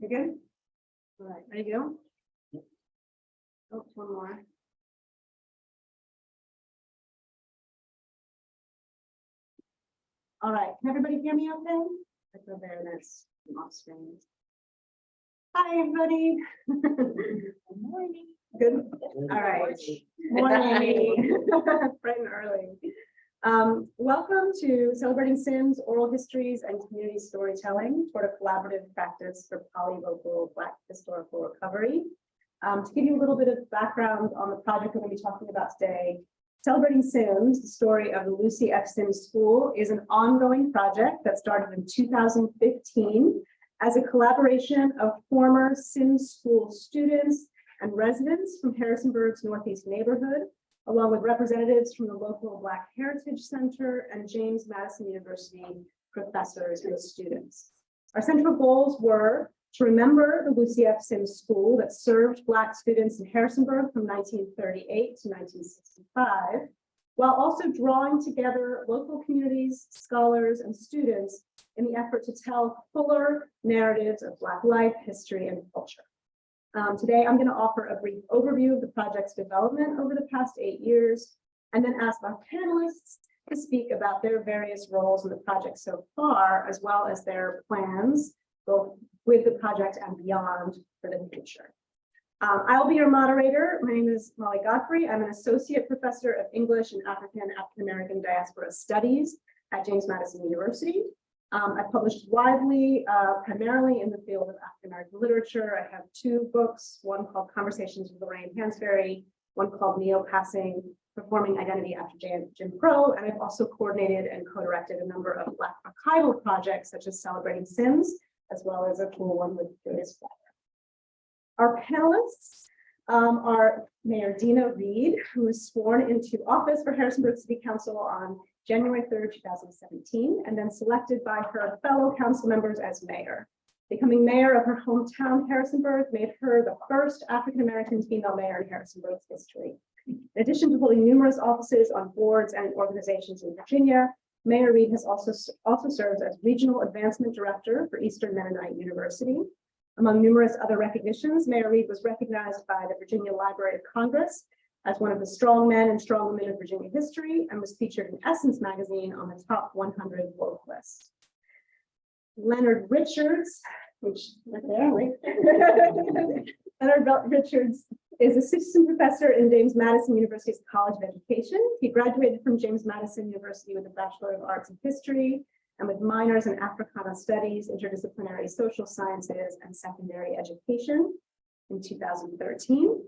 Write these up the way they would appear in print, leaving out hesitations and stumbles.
You good? All right, ready to go? Yep. Oh, one more. All right, can everybody hear me okay? I feel very nice. I'm off screen. Hi, everybody. Good morning. Good. All right. Morning. Bright and early. Welcome to Celebrating Sims, Oral Histories, and Community Storytelling toward a collaborative practice for polyvocal Black historical recovery. To give you a little bit of background on the project we're going to be talking about today, Celebrating Sims, the story of the Lucy F. Sims School, is an ongoing project that started in 2015 as a collaboration of former Sims School students and residents from Harrisonburg's Northeast neighborhood, along with representatives from the local Black Heritage Center and James Madison University professors and students. Our central goals were to remember the Lucy F. Sims School that served Black students in Harrisonburg from 1938 to 1965, while also drawing together local communities, scholars, and students in the effort to tell fuller narratives of Black life, history, and culture. Today, I'm going to offer a brief overview of the project's development over the past 8 years, and then ask our panelists to speak about their various roles in the project so far, as well as their plans, both with the project and beyond for the future. I'll be your moderator. My name is Mollie Godfrey. I'm an associate professor of English and African-American diaspora studies at James Madison University. I've published widely, primarily in the field of African-American literature. I have 2 books, one called Conversations with Lorraine Hansberry, one called Neo-Passing, Performing Identity After Jim Crow, and I've also coordinated and co-directed a number of Black archival projects, such as Celebrating Sims, as well as a cool one with Joyce Flower. Our panelists are Mayor Deanna Reed, who was sworn into office for Harrisonburg City Council on January 3rd, 2017, and then selected by her fellow council members as mayor. Becoming mayor of her hometown, Harrisonburg, made her the first African-American female mayor in Harrisonburg's history. In addition to holding numerous offices on boards and organizations in Virginia, Mayor Reed has also serves as Regional Advancement Director for Eastern Mennonite University. Among numerous other recognitions, Mayor Reed was recognized by the Virginia Library of Congress as one of the strong men and strong women of Virginia history, and was featured in Essence magazine on the top 100 woke list. Leonard Richards, which right there, right? Leonard Richards is assistant professor in James Madison University's College of Education. He graduated from James Madison University with a Bachelor of Arts in History and with minors in Africana Studies, Interdisciplinary Social Sciences, and Secondary Education in 2013,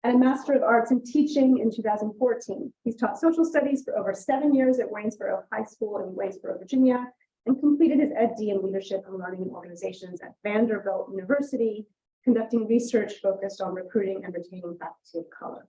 and a Master of Arts in Teaching in 2014. He's taught social studies for over 7 years at Waynesboro High School in Waynesboro, Virginia, and completed his Ed.D. in Leadership and Learning in Organizations at Vanderbilt University, conducting research focused on recruiting and retaining faculty of color.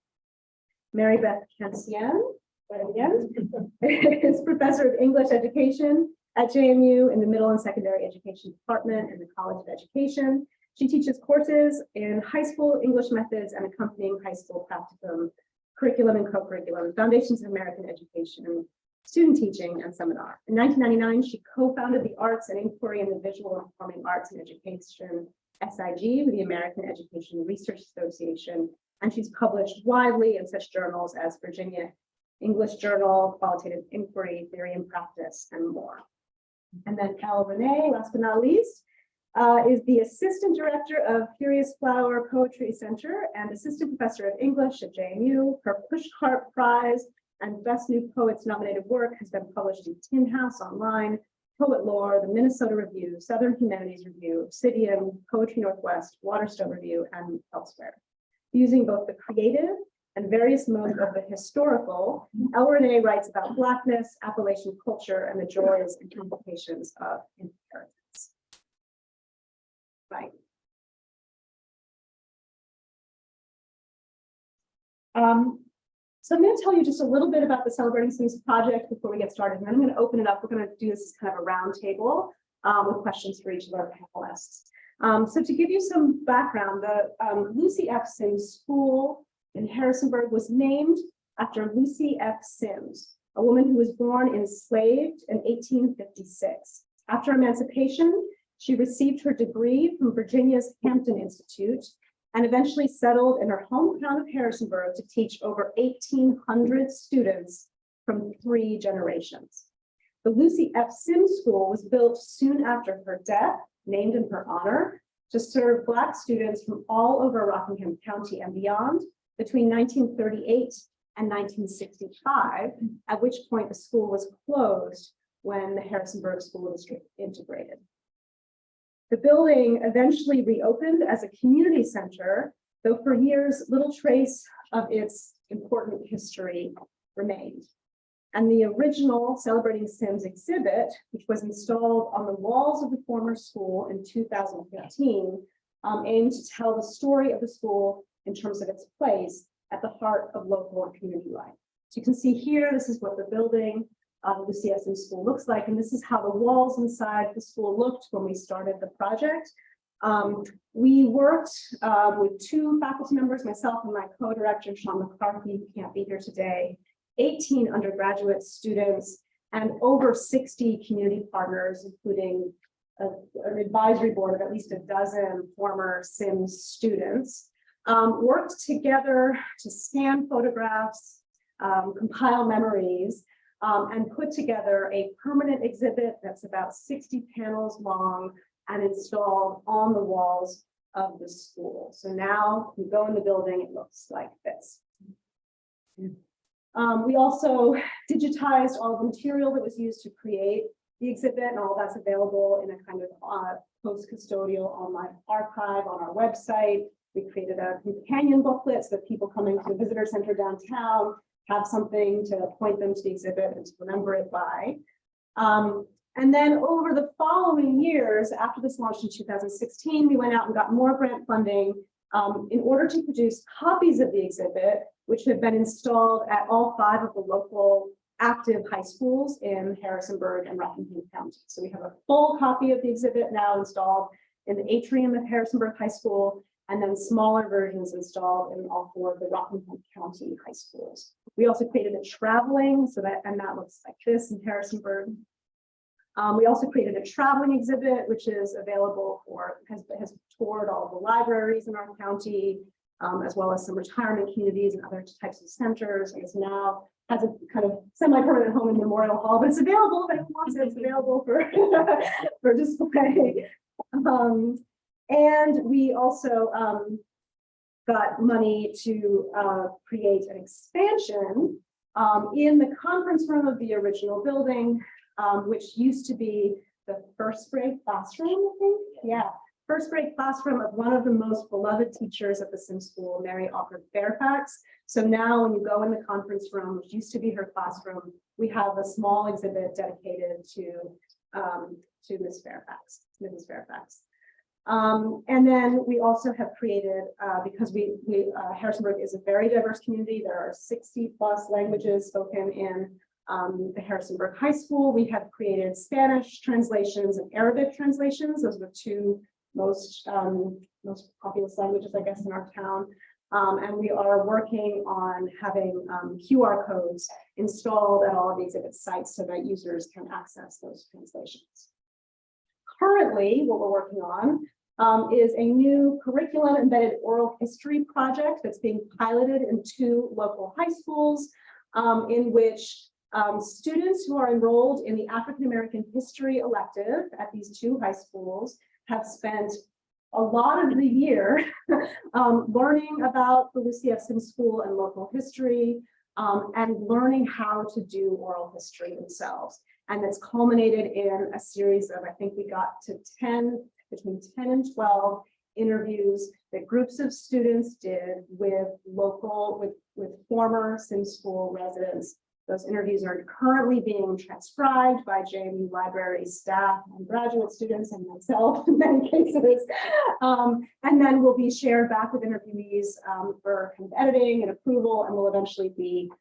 Mary Beth Cancienne, right at the end, is professor of English education at JMU in the Middle and Secondary Education Department in the College of Education. She teaches courses in high school English methods and accompanying high school practicum, curriculum and co-curriculum, foundations of American education, student teaching, and seminar. In 1999, she co-founded the Arts and Inquiry in the Visual and Performing Arts and Education SIG with the American Education Research Association, and she's published widely in such journals as Virginia English Journal, Qualitative Inquiry, Theory and Practice, and more. And then Renee, last but not least, is the Assistant Director of Furious Flower Poetry Center and Assistant Professor of English at JMU. Her Pushcart Prize and Best New Poets nominated work has been published in Tin House Online, Poet Lore, the Minnesota Review, Southern Humanities Review, Obsidian, Poetry Northwest, Waterstone Review, and elsewhere. Using both the creative and various modes of the historical, Renee writes about Blackness, Appalachian culture, and the joys and complications of inheritance. Right. So I'm going to tell you just a little bit about the Celebrating Sims project before we get started, and then I'm going to open it up. We're going to do this as kind of a round table with questions for each of our panelists. So to give you some background, the Lucy F. Sims School in Harrisonburg was named after Lucy F. Sims, a woman who was born enslaved in 1856. After emancipation, She received her degree from Virginia's Hampton Institute and eventually settled in her hometown of Harrisonburg to teach over 1,800 students from 3 generations. The Lucy F. Sims School was built soon after her death, named in her honor, to serve Black students from all over Rockingham County and beyond between 1938 and 1965, at which point the school was closed when the Harrisonburg School District integrated. The building eventually reopened as a community center, though for years little trace of its important history remained. And the original Celebrating Sims exhibit, which was installed on the walls of the former school in 2015, aimed to tell the story of the school in terms of its place at the heart of local and community life. So you can see here, this is what the building of the Lucy F. Sims School looks like, and this is how the walls inside the school looked when we started the project. We worked with 2 faculty members, myself and my co-director, Sean McCarthy, who can't be here today, 18 undergraduate students, and over 60 community partners, including an advisory board of at least a dozen former Sims students, worked together to scan photographs, compile memories, and put together a permanent exhibit that's about 60 panels long and installed on the walls of the school. So now you go in the building, it looks like this. We also digitized all the material that was used to create the exhibit, and all that's available in a kind of post-custodial online archive on our website. We created a companion booklet so that people coming to the visitor center downtown have something to point them to the exhibit and to remember it by. And then over the following years, after this launched in 2016, we went out and got more grant funding in order to produce copies of the exhibit, which have been installed at all 5 of the local active high schools in Harrisonburg and Rockingham County. So we have a full copy of the exhibit now installed in the atrium of Harrisonburg High School, and then smaller versions installed in all 4 of the Rockingham County high schools. We also created a traveling, and that looks like this in Harrisonburg. We also created a traveling exhibit, which is available has toured all the libraries in our county, as well as some retirement communities and other types of centers, and is now has a kind of semi-permanent home in Memorial Hall, but it's available if anyone wants it. It's available for, for display. And we also got money to create an expansion in the conference room of the original building, which used to be the 1st grade classroom, I think. Yeah, 1st grade classroom of one of the most beloved teachers at the Sims School, Mary Alford Fairfax. So now when you go in the conference room, which used to be her classroom, we have a small exhibit dedicated to Mrs. Fairfax. And then we also have created, because Harrisonburg is a very diverse community, there are 60+ languages spoken in the Harrisonburg High School. We have created Spanish translations and Arabic translations. Those are the 2 most populous languages, I guess, in our town. And we are working on having QR codes installed at all of the exhibit sites so that users can access those translations. Currently, what we're working on is a new curriculum embedded oral history project that's being piloted in 2 local high schools, in which students who are enrolled in the African American history elective at these 2 high schools have spent a lot of the year learning about the Lucy F. Sims School and local history, and learning how to do oral history themselves. And it's culminated in a series of, I think we got to between 10 and 12 interviews that groups of students did with former Sims School residents. Those interviews are currently being transcribed by JMU Library staff and graduate students and myself in many cases. And then will be shared back with interviewees for kind of editing and approval, and will eventually be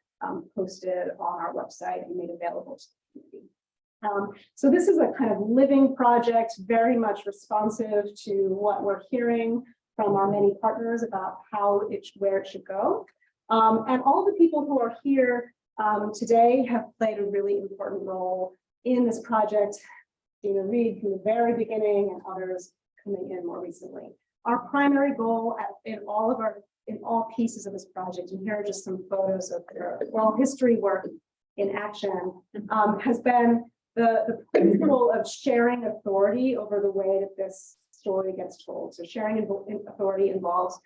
posted on our website and made available to the community. So this is a kind of living project, very much responsive to what we're hearing from our many partners about where it should go. And all the people who are here today have played a really important role in this project. Deanna Reed from the very beginning and others coming in more recently. Our primary goal in all pieces of this project, and here are just some photos of their oral history work in action, has been the principle of sharing authority over the way that this story gets told. So sharing authority involves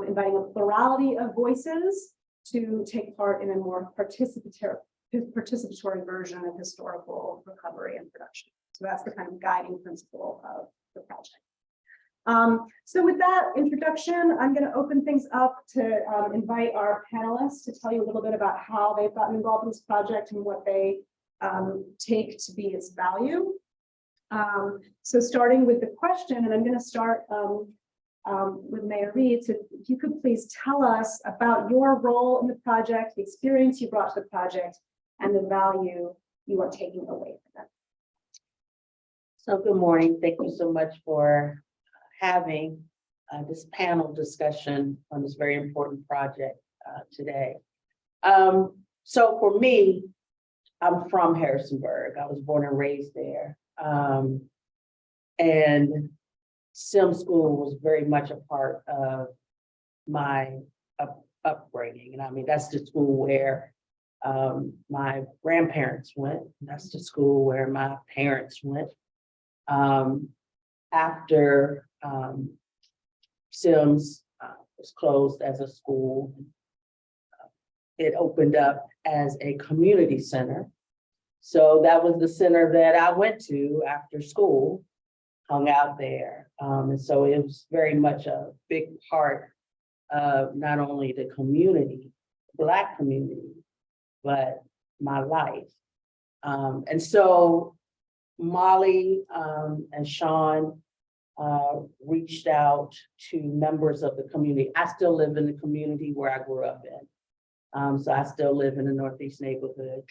inviting a plurality of voices to take part in a more participatory version of historical recovery and production. So that's the kind of guiding principle of the project. So with that introduction, I'm going to open things up to invite our panelists to tell you a little bit about how they've gotten involved in this project and what they take to be its value. So starting with the question, and I'm going to start with Mayor Reed. So if you could please tell us about your role in the project, the experience you brought to the project, and the value you are taking away from it. So good morning. Thank you so much for having this panel discussion on this very important project today. So for me, I'm from Harrisonburg. I was born and raised there. And SIM school was very much a part of my upbringing. And I mean, that's the school where my grandparents went. That's the school where my parents went. After SIMS was closed as a school, it opened up as a community center. So that was the center that I went to after school, hung out there. And so it was very much a big part of not only the community, Black community, but my life. And so Mollie and Sean reached out to members of the community. I still live in the community where I grew up in. So I still live in the Northeast neighborhood.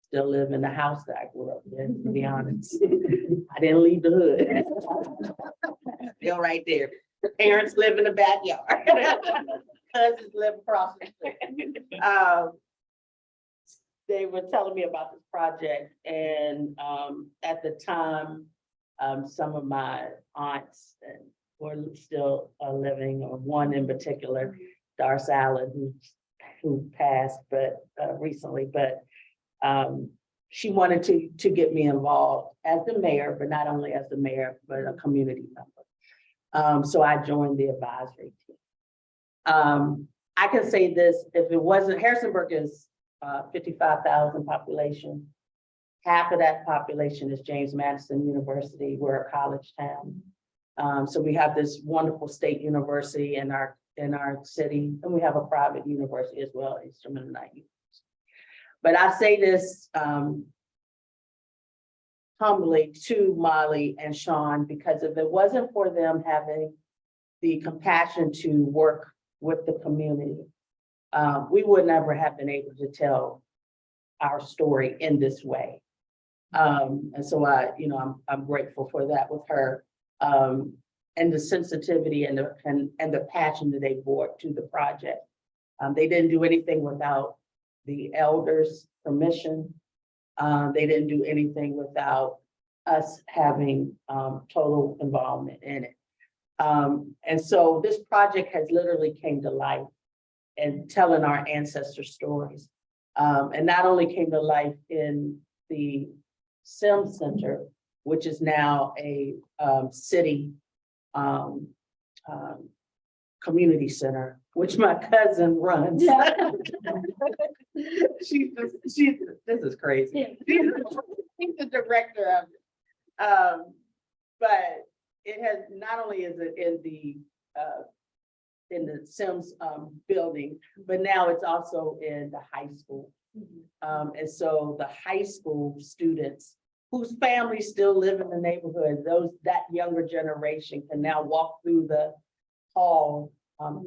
Still live in the house that I grew up in, to be honest. I didn't leave the hood. Still right there. Parents live in the backyard. Cousins live across the street. They were telling me about this project, and at the time, some of my aunts were still living, or one in particular, Darce Allen, who passed recently, but she wanted to get me involved as the mayor, but not only as the mayor, but a community member. So I joined the advisory team. I can say this, if it wasn't, Harrisonburg is 55,000 population. Half of that population is James Madison University. We're a college town. So we have this wonderful state university in our city, and we have a private university as well, Instrument Night University. But I say this humbly to Mollie and Sean, because if it wasn't for them having the compassion to work with the community, we would never have been able to tell our story in this way. And so I'm grateful for that with her, and the sensitivity and the passion that they brought to the project. They didn't do anything without the elders' permission. They didn't do anything without us having total involvement in it. And so this project has literally came to life and telling our ancestor stories. And not only came to life in the SIM Center, which is now a city community center, which my cousin runs. Yeah. This is crazy. Yeah. She's the director of it. But it has, not only is it in the SIMS building, but now it's also in the high school. Mm-hmm. And so the high school students whose families still live in the neighborhood, that younger generation can now walk through the hall,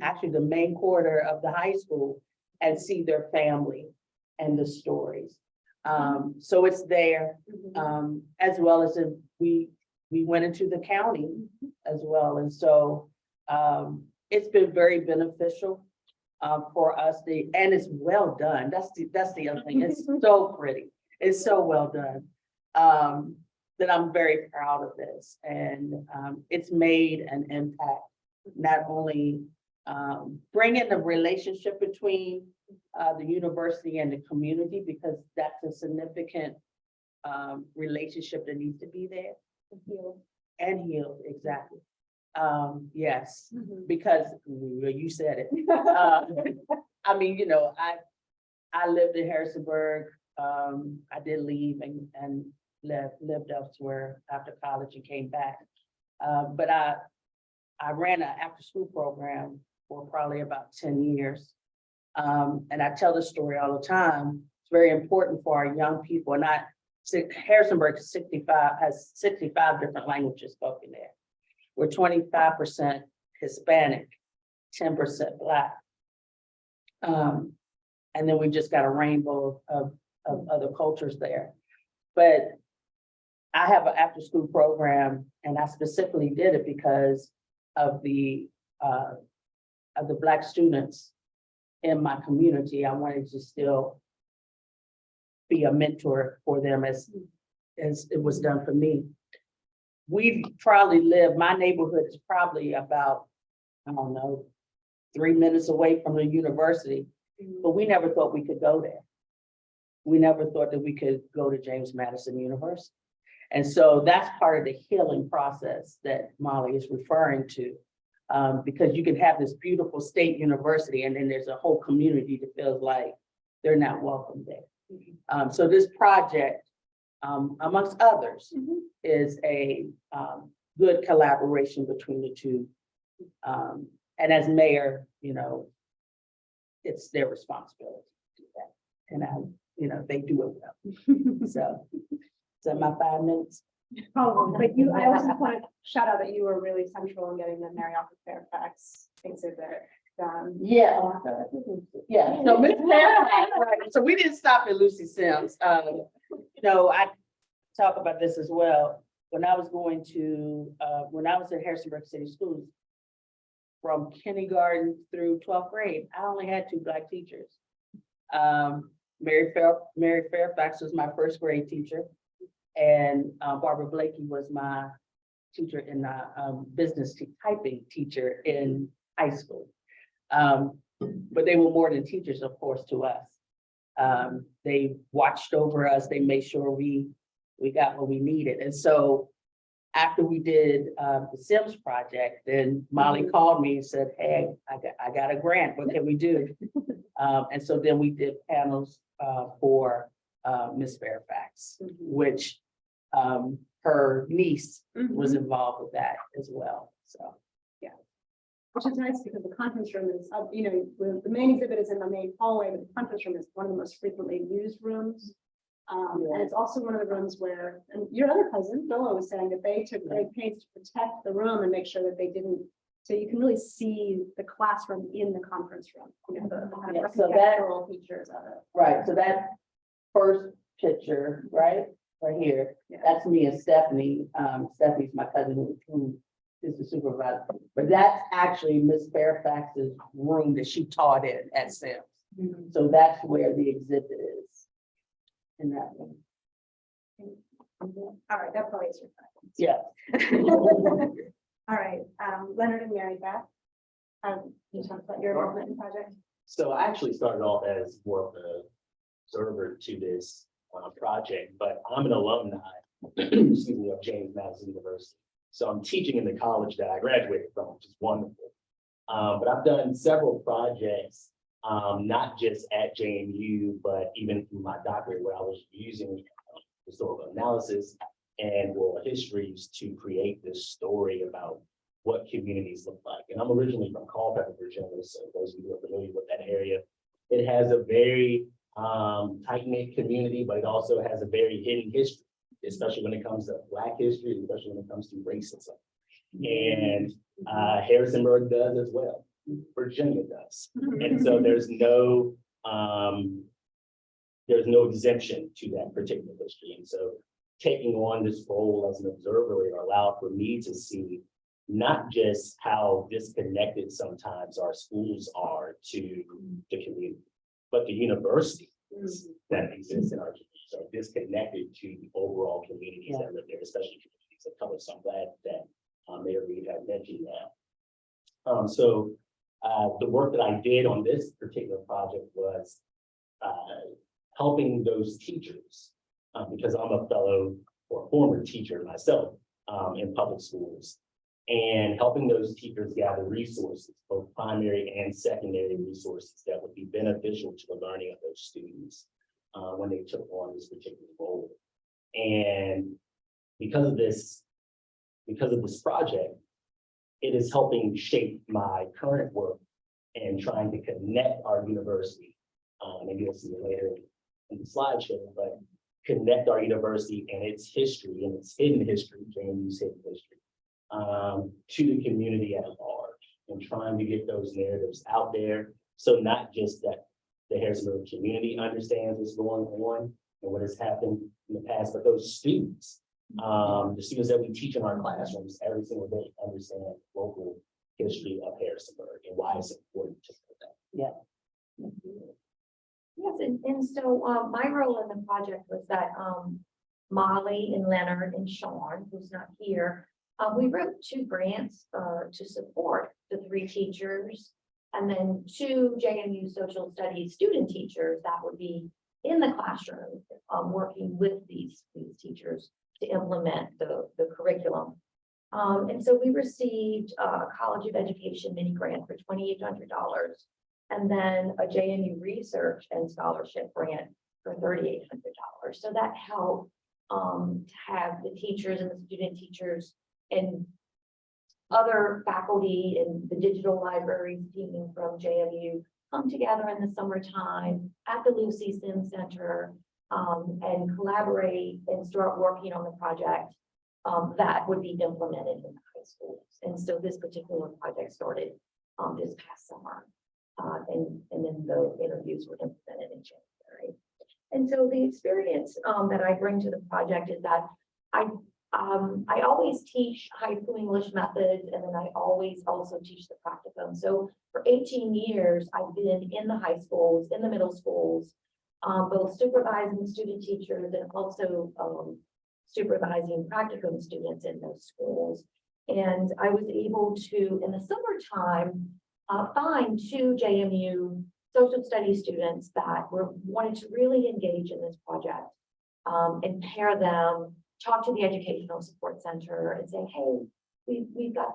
actually the main corridor of the high school, and see their family and the stories. So it's there, as well as we went into the county as well. And so it's been very beneficial for us, and it's well done. That's the other thing. It's so pretty. It's so well done. then I'm very proud of this. And it's made an impact, not only bringing the relationship between the university and the community, because that's a significant relationship that needs to be there. And healed, exactly. Yes, because you said it. I mean, you know, I lived in Harrisonburg. I did leave and lived elsewhere after college and came back. But I ran an after-school program for probably about 10 years. And I tell this story all the time. It's very important for our young people. And Harrisonburg has 65 different languages spoken there. We're 25% Hispanic, 10% Black. And then we just got a rainbow of other cultures there. But I have an after-school program, and I specifically did it because of the Black students in my community. I wanted to still be a mentor for them as it was done for me. We probably live, my neighborhood is probably about, I don't know, 3 minutes away from the university, but we never thought we could go there. We never thought that we could go to James Madison University. And so that's part of the healing process that Mollie is referring to, because you can have this beautiful state university and then there's a whole community that feels like they're not welcome there. So this project, amongst others, is a good collaboration between the two. And as mayor, you know, it's their responsibility to do that. And they do it well. So, is that my 5 minutes? Oh, but I also want to shout out that you were really central in getting the Mary Alfred Fairfax exhibit done. Yeah. Yeah. So Miss Fairfax, right. So we didn't stop at Lucy Sims. I talk about this as well. When I was at Harrisonburg City Schools, from kindergarten through 12th grade, I only had 2 Black teachers. Mary Fairfax was my first grade teacher, and Barbara Blakey was my teacher in business typing teacher in high school. But they were more than teachers, of course, to us. They watched over us. They made sure we got what we needed. And so after we did the Sims project, then Mollie called me and said, hey, I got a grant. What can we do? And so then we did panels for Miss Fairfax, which her niece was involved with that as well. So, yeah. Which is nice because the conference room is, the main exhibit is in the main hallway, but the conference room is one of the most frequently used rooms. And it's also one of the rooms where, and your other cousin, Bill, was saying that they took great pains to protect the room and make sure that they didn't, so you can really see the classroom in the conference room, the kind of architectural features of it. Right, so that first picture, right here, that's me and Stephanie. Stephanie's my cousin who is the supervisor, but that's actually Miss Fairfax's room that she taught in at Sims. So that's where the exhibit is. In that one. All right, that probably is your question. Yeah. All right, Leonard and Mary Beth, you talk about your involvement in the project. So I actually started off as more of an observer to this project, but I'm an alumni, excuse me, of James Madison University. So I'm teaching in the college that I graduated from, which is wonderful. But I've done several projects, not just at JMU, but even through my doctorate, where I was using historical analysis and oral histories to create this story about what communities look like. And I'm originally from Culpeper, Virginia, so those of you who are familiar with that area, it has a very tight-knit community, but it also has a very hidden history, especially when it comes to Black history, especially when it comes to racism. And Harrisonburg does as well. Virginia does. And so there's no exemption to that particular history. And so taking on this role as an observer, it allowed for me to see not just how disconnected sometimes our schools are to the community, but the universities that exist in our community. So disconnected to the overall communities that live there, especially communities of color. So I'm glad that Mayor Reed had mentioned that. So the work that I did on this particular project was helping those teachers, because I'm a fellow or former teacher myself in public schools, and helping those teachers gather resources, both primary and secondary resources that would be beneficial to the learning of those students when they took on this particular role. And because of this project, it is helping shape my current work and trying to connect our university. Maybe you'll see it later in the slideshow, but connect our university and its history and its hidden history, JMU's hidden history, to the community at large, and trying to get those narratives out there. So not just that the Harrisonburg community understands what's going on and what has happened in the past, but those students, the students that we teach in our classrooms every single day understand local history of Harrisonburg and why it's important to know that. Yeah. Yes, and so my role in the project was that Mollie and Leonard and Sean, who's not here, we wrote 2 grants to support the 3 teachers, and then 2 JMU social studies student teachers that would be in the classroom working with these teachers to implement the curriculum. And so we received a College of Education mini grant for $2,800. And then a JMU research and scholarship grant for $3,800. So that helped to have the teachers and the student teachers and other faculty and the digital libraries team from JMU come together in the summertime at the Lucy Sim Center and collaborate and start working on the project that would be implemented in the high schools. And so this particular project started this past summer. And then the interviews were implemented in January. And so the experience that I bring to the project is that I always teach haiku English methods, and then I always also teach the practicum. So for 18 years, I've been in the high schools, in the middle schools, both supervising student teachers and also supervising practicum students in those schools. And I was able to, in the summertime, find 2 JMU social studies students that wanted to really engage in this project and pair them, talk to the educational support center and say, hey, we've got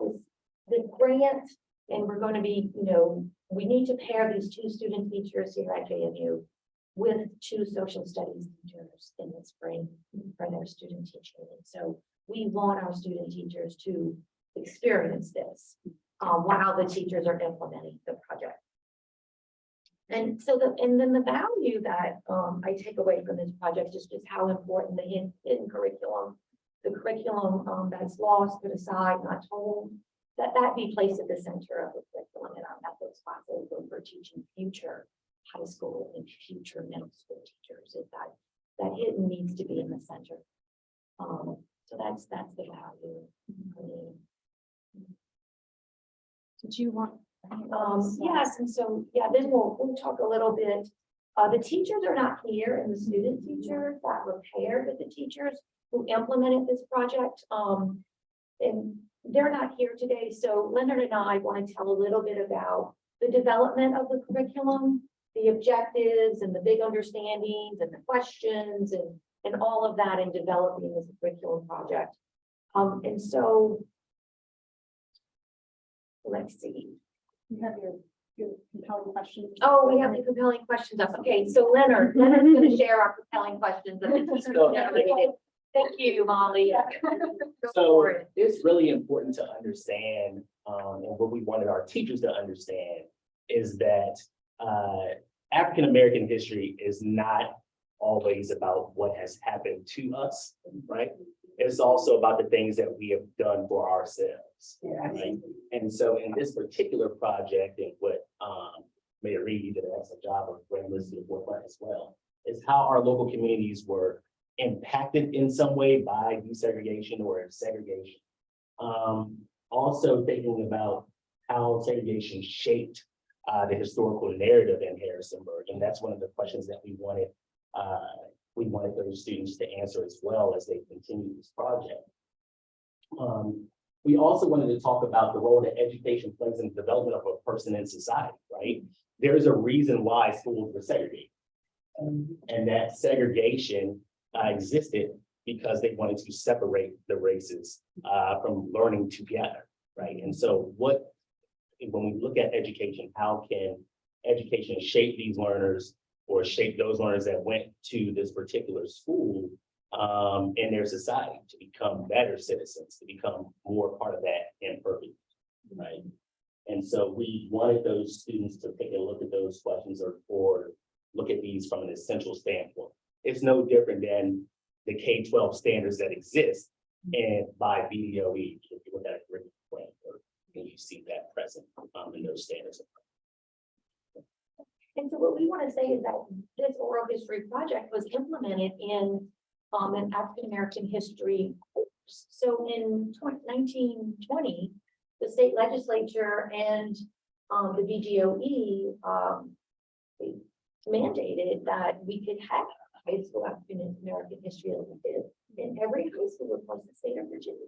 this grant and we're going to be, we need to pair these 2 student teachers here at JMU with 2 social studies teachers in the spring for their student teaching. And so we want our student teachers to experience this while the teachers are implementing the project. And so then the value that I take away from this project is just how important the hidden curriculum, the curriculum that's lost, put aside, not told, that be placed at the center of the curriculum in our methods classes for teaching future high school and future middle school teachers. Is that hidden needs to be in the center. So that's the value for me. Did you want? Yes, and so then we'll talk a little bit. The teachers are not here, and the student teachers that were paired with the teachers who implemented this project, and they're not here today. So Leonard and I want to tell a little bit about the development of the curriculum, the objectives and the big understandings and the questions and all of that in developing this curriculum project. And so let's see. You have your compelling questions. Oh, we have the compelling questions up. Okay, so Leonard's going to share our compelling questions. Thank you, Mollie. So it's really important to understand, and what we wanted our teachers to understand is that African-American history is not always about what has happened to us, right? It's also about the things that we have done for ourselves. Right? And so in this particular project, and what Mayor Reed did an excellent job of bringing this to the forefront as well, is how our local communities were impacted in some way by desegregation or segregation. Also thinking about how segregation shaped the historical narrative in Harrisonburg. And that's one of the questions that we wanted we wanted those students to answer as well as they continue this project. We also wanted to talk about the role that education plays in the development of a person in society, right? There's a reason why schools were segregated. And that segregation existed because they wanted to separate the races from learning together, right? And so when we look at education, how can education shape these learners or shape those learners that went to this particular school in their society to become better citizens, to become more part of that imperfect, right? And so we wanted those students to take a look at those questions or look at these from an essential standpoint. It's no different than the K-12 standards that exist and by BDOE, if you look at a curriculum framework, and you see that present in those standards. And so what we want to say is that this oral history project was implemented in an African-American history course. So in 1920, the state legislature and the BDOE mandated that we could have high school African-American history elective in every high school across the state of Virginia.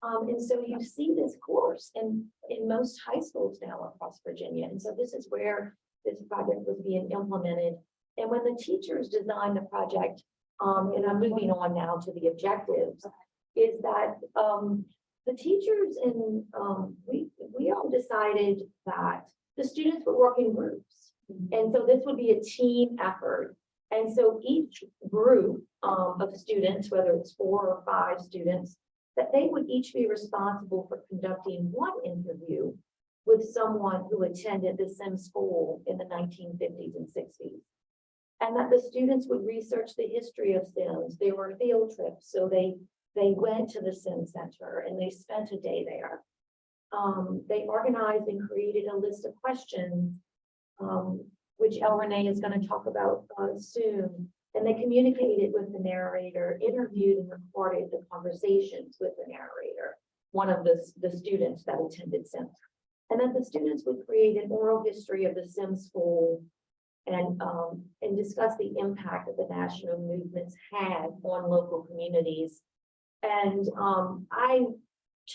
And so you see this course in most high schools now across Virginia. And so this is where this project was being implemented. And when the teachers designed the project, and I'm moving on now to the objectives, is that the teachers and we all decided that the students would work in groups. And so this would be a team effort. And so each group of students, whether it's 4 or 5 students, that they would each be responsible for conducting one interview with someone who attended the Sim school in the 1950s and 60s. And that the students would research the history of Sims. There were field trips, so they went to the Sim Center and they spent a day there. They organized and created a list of questions, which Renee is going to talk about soon. And they communicated with the narrator, interviewed and recorded the conversations with the narrator, one of the students that attended Sim. And then the students would create an oral history of the Sim school and discuss the impact that the national movements had on local communities. And I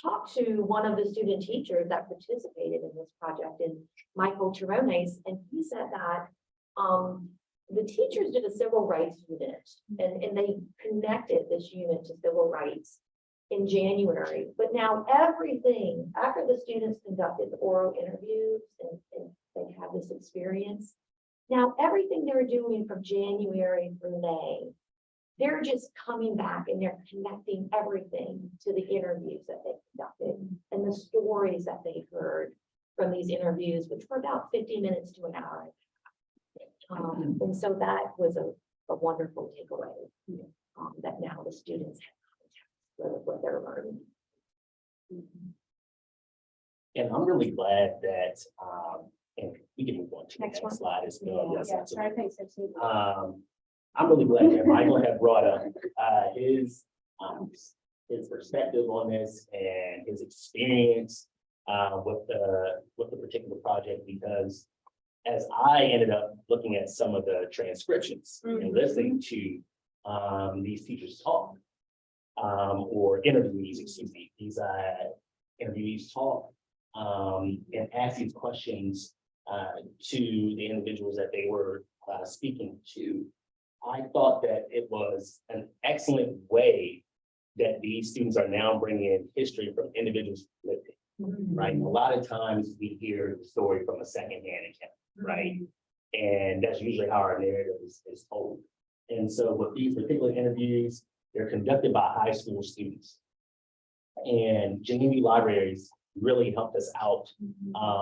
talked to one of the student teachers that participated in this project, and Michael Chirones, and he said that the teachers did a civil rights unit, and they connected this unit to civil rights in January. But now everything, after the students conducted the oral interviews and they had this experience, now everything they were doing from January through May, they're just coming back and they're connecting everything to the interviews that they conducted and the stories that they heard from these interviews, which were about 50 minutes to an hour. And so that was a wonderful takeaway, that now the students have context with what they're learning. And I'm really glad that, and we can move on to the Next one. next slide as well. Yes, Yeah, absolutely. I think so too. I'm really glad that Michael had brought up his perspective on this and his experience with the particular project, because as I ended up looking at some of the transcriptions and listening to these teachers talk or interviewees, excuse me, these interviewees talk and ask these questions to the individuals that they were speaking to, I thought that it was an excellent way that these students are now bringing in history from individuals living, right? A lot of times we hear the story from a secondhand account, right? And that's usually how our narrative is told. And so with these particular interviews, they're conducted by high school students. And Geneva Libraries really helped us out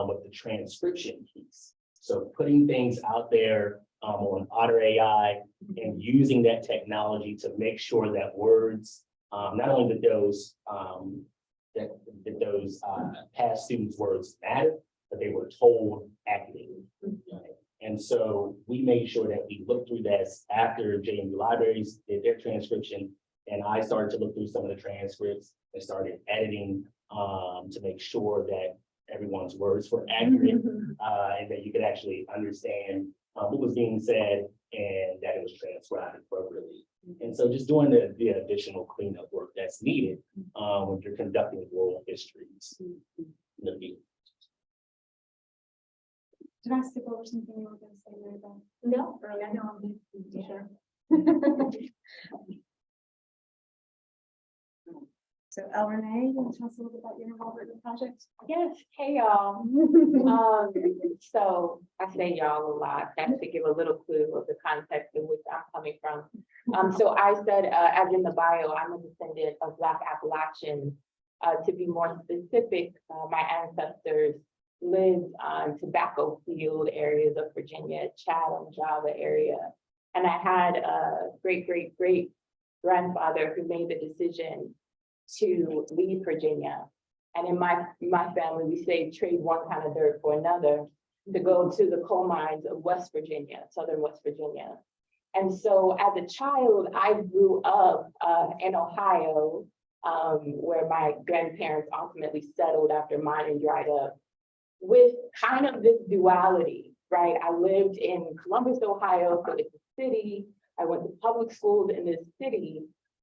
with the transcription piece. So putting things out there on Otter AI and using that technology to make sure that words, not only that those past students' words matter, but they were told accurately. And so we made sure that we looked through this after JMU Libraries did their transcription, and I started to look through some of the transcripts and started editing to make sure that everyone's words were accurate and that you could actually understand what was being said and that it was transcribed appropriately. And so just doing the additional cleanup work that's needed when you're conducting oral histories. Did I skip over something you were going to say, Mary Beth? No, Earlier, no, I'm sure. So, Renee, you want to tell us a little bit about your involvement in the project? Yes, hey y'all. So I say y'all a lot, that's to give a little clue of the context in which I'm coming from. So I said, as in the bio, I'm a descendant of Black Appalachians. To be more specific, my ancestors lived on tobacco field areas of Virginia, Chatham, Java area. And I had a great grandfather who made the decision to leave Virginia. And in my family, we say trade one kind of dirt for another, to go to the coal mines of West Virginia, southern West Virginia. And so as a child, I grew up in Ohio, where my grandparents ultimately settled after mining dried up, with kind of this duality, right? I lived in Columbus, Ohio, so it's a city. I went to public schools in this city,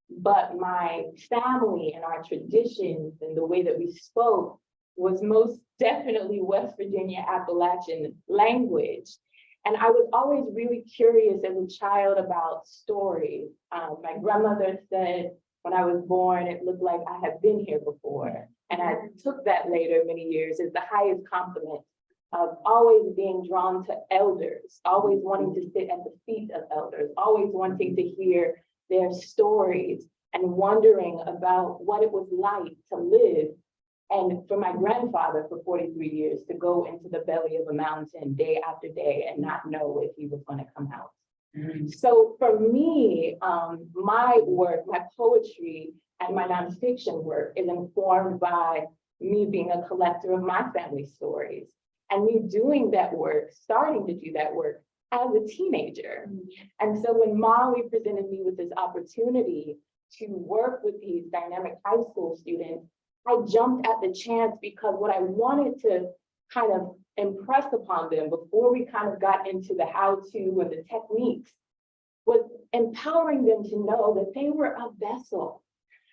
but my family and our traditions and the way that we spoke was most definitely West Virginia Appalachian language. And I was always really curious as a child about stories. My grandmother said when I was born, it looked like I had been here before. And I took that later many years as the highest compliment of always being drawn to elders, always wanting to sit at the feet of elders, always wanting to hear their stories and wondering about what it was like to live. And for my grandfather for 43 years to go into the belly of a mountain day after day and not know if he was going to come out. So for me, my work, my poetry and my nonfiction work is informed by me being a collector of my family stories and me doing that work, starting to do that work as a teenager. And so when Mollie presented me with this opportunity to work with these dynamic high school students, I jumped at the chance because what I wanted to kind of impress upon them before we kind of got into the how-to and the techniques was empowering them to know that they were a vessel,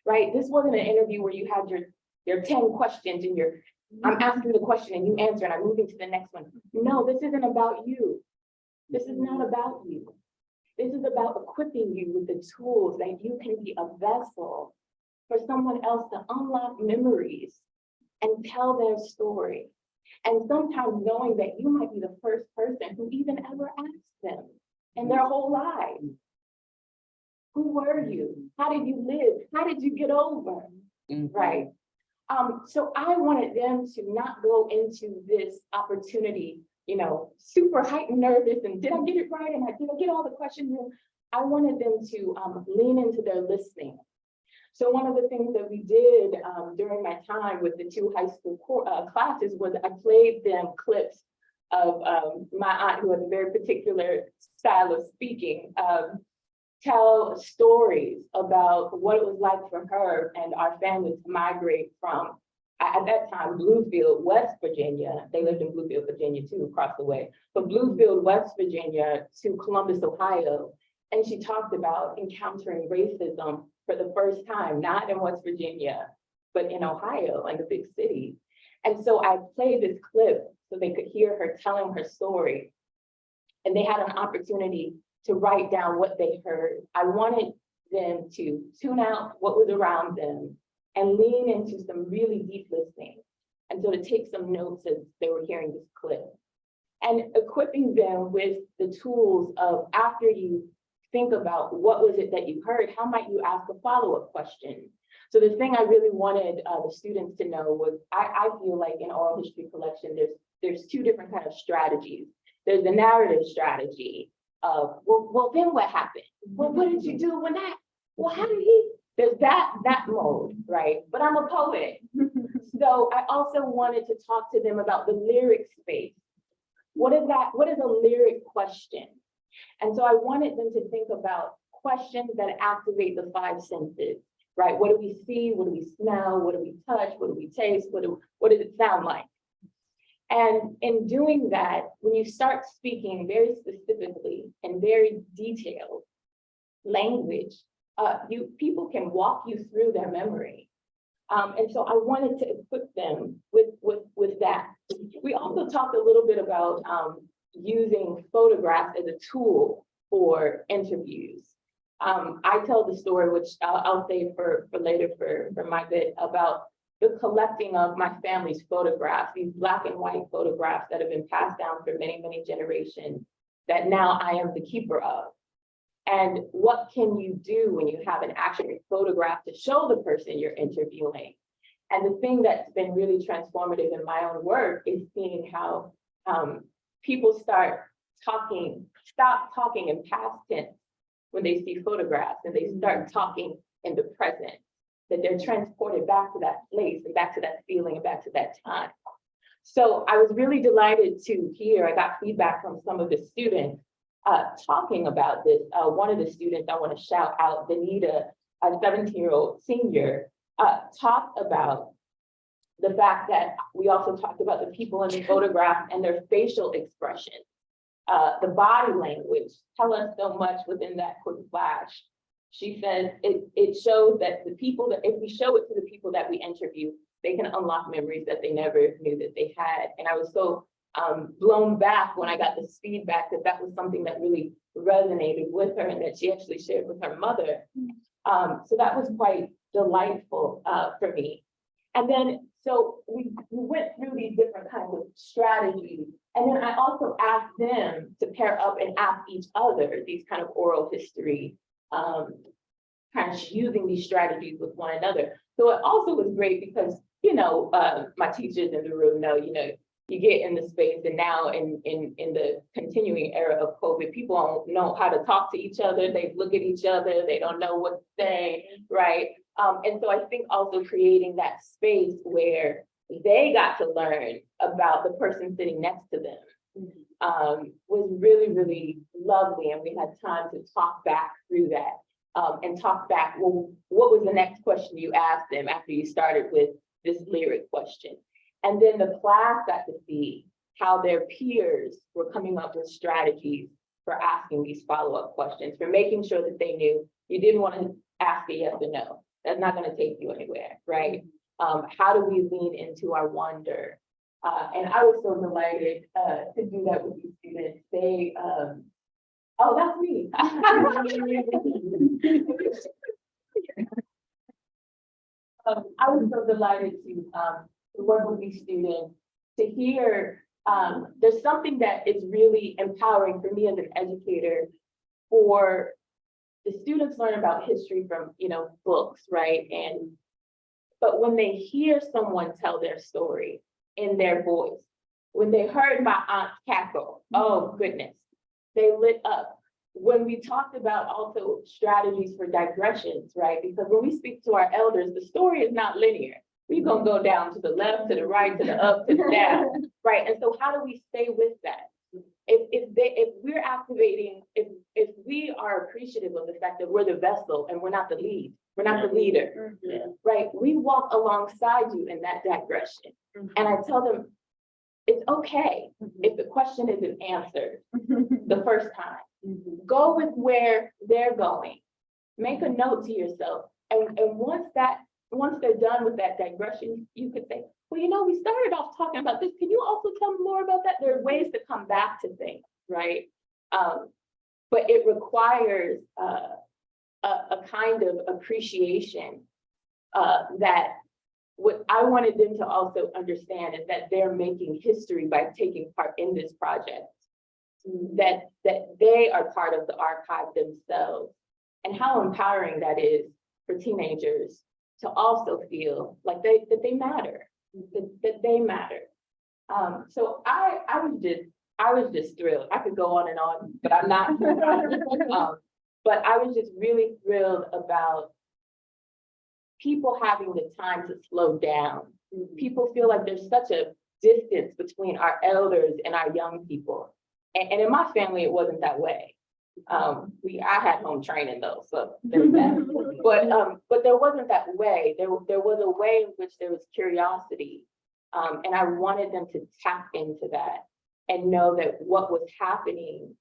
right? This wasn't an interview where you had your 10 questions and I'm asking the question and you answer and I'm moving to the next one. No, this isn't about you. This is not about you. This is about equipping you with the tools that you can be a vessel for someone else to unlock memories and tell their story. And sometimes knowing that you might be the first person who even ever asked them in their whole lives. Who were you? How did you live? How did you get over? Right? So I wanted them to not go into this opportunity, you know, super heightened nervous and did I get it right? And did I get all the questions in? I wanted them to lean into their listening. So one of the things that we did during my time with the two high school classes was I played them clips of my aunt, who has a very particular style of speaking, tell stories about what it was like for her and our family to migrate from, at that time, Bluefield, West Virginia. They lived in Bluefield, Virginia too, across the way, but Bluefield, West Virginia to Columbus, Ohio. And she talked about encountering racism for the first time, not in West Virginia, but in Ohio, like a big city. And so I played this clip so they could hear her telling her story. And they had an opportunity to write down what they heard. I wanted them to tune out what was around them and lean into some really deep listening. And so to take some notes as they were hearing this clip. And equipping them with the tools of, after you think about what was it that you heard, how might you ask a follow-up question? So the thing I really wanted the students to know was, I feel like in oral history collection, there's two different kind of strategies. There's the narrative strategy of, well, then what happened? Well, what did you do when that? Well, how did he? There's that mode, right? But I'm a poet. So I also wanted to talk to them about the lyric space. What is that? What is a lyric question? And so I wanted them to think about questions that activate the five senses, right? What do we see? What do we smell? What do we touch? What do we taste? What does it sound like? And in doing that, when you start speaking very specifically and very detailed language, people can walk you through their memory. And so I wanted to equip them with that. We also talked a little bit about using photographs as a tool for interviews. I tell the story, which I'll save for later for my bit, about the collecting of my family's photographs, these Black and white photographs that have been passed down for many, many generations that now I am the keeper of. And what can you do when you have an actual photograph to show the person you're interviewing? And the thing that's been really transformative in my own work is seeing how people stop talking in past tense when they see photographs, and they start talking in the present, that they're transported back to that place and back to that feeling and back to that time. So I was really delighted to hear, I got feedback from some of the students talking about this. One of the students I want to shout out, Danita, a 17-year-old senior, talked about the fact that we also talked about the people in the photograph and their facial expression. The body language tell us so much within that quick flash. She said it shows that the people that, if we show it to the people that we interview, they can unlock memories that they never knew that they had. And I was so blown back when I got this feedback that was something that really resonated with her and that she actually shared with her mother. So that was quite delightful for me. And then, so we went through these different kinds of strategies. And then I also asked them to pair up and ask each other these kind of oral history, kind of using these strategies with one another. So it also was great because, you know, my teachers in the room know, you know, you get in the space, and now in the continuing era of COVID, people don't know how to talk to each other. They look at each other, they don't know what to say, right? And so I think also creating that space where they got to learn about the person sitting next to them was really, really lovely. And we had time to talk back through that and talk back, well, what was the next question you asked them after you started with this lyric question? And then the class got to see how their peers were coming up with strategies for asking these follow-up questions, for making sure that they knew you didn't want to ask a yes or no. That's not going to take you anywhere, right? How do we lean into our wonder? And I was so delighted to do that with these students. They, oh, that's me. I was so delighted to work with these students, to hear there's something that is really empowering for me as an educator, for the students learn about history from, you know, books, right? But when they hear someone tell their story in their voice, when they heard my aunt cackle, oh goodness, they lit up. When we talked about also strategies for digressions, right? Because when we speak to our elders, the story is not linear. We're gonna go down to the left, to the right, to the up, to the down, right? And so how do we stay with that? If we're activating, if we are appreciative of the fact that we're the vessel and we're not the lead, we're not the leader, right? We walk alongside you in that digression. And I tell them, it's okay if the question isn't answered the first time. Go with where they're going. Make a note to yourself. And once they're done with that digression, you could say, well, you know, we started off talking about this. Can you also tell me more about that? There are ways to come back to things, right? But it requires a kind of appreciation that what I wanted them to also understand is that they're making history by taking part in this project, that they are part of the archive themselves, and how empowering that is for teenagers to also feel like that they matter, that they matter. So I was just thrilled. I could go on and on, but I'm not. But I was just really thrilled about people having the time to slow down. People feel like there's such a distance between our elders and our young people. And in my family, it wasn't that way. I had home training though, so there's that. But there wasn't that way. There was a way in which there was curiosity. And I wanted them to tap into that and know that what was happening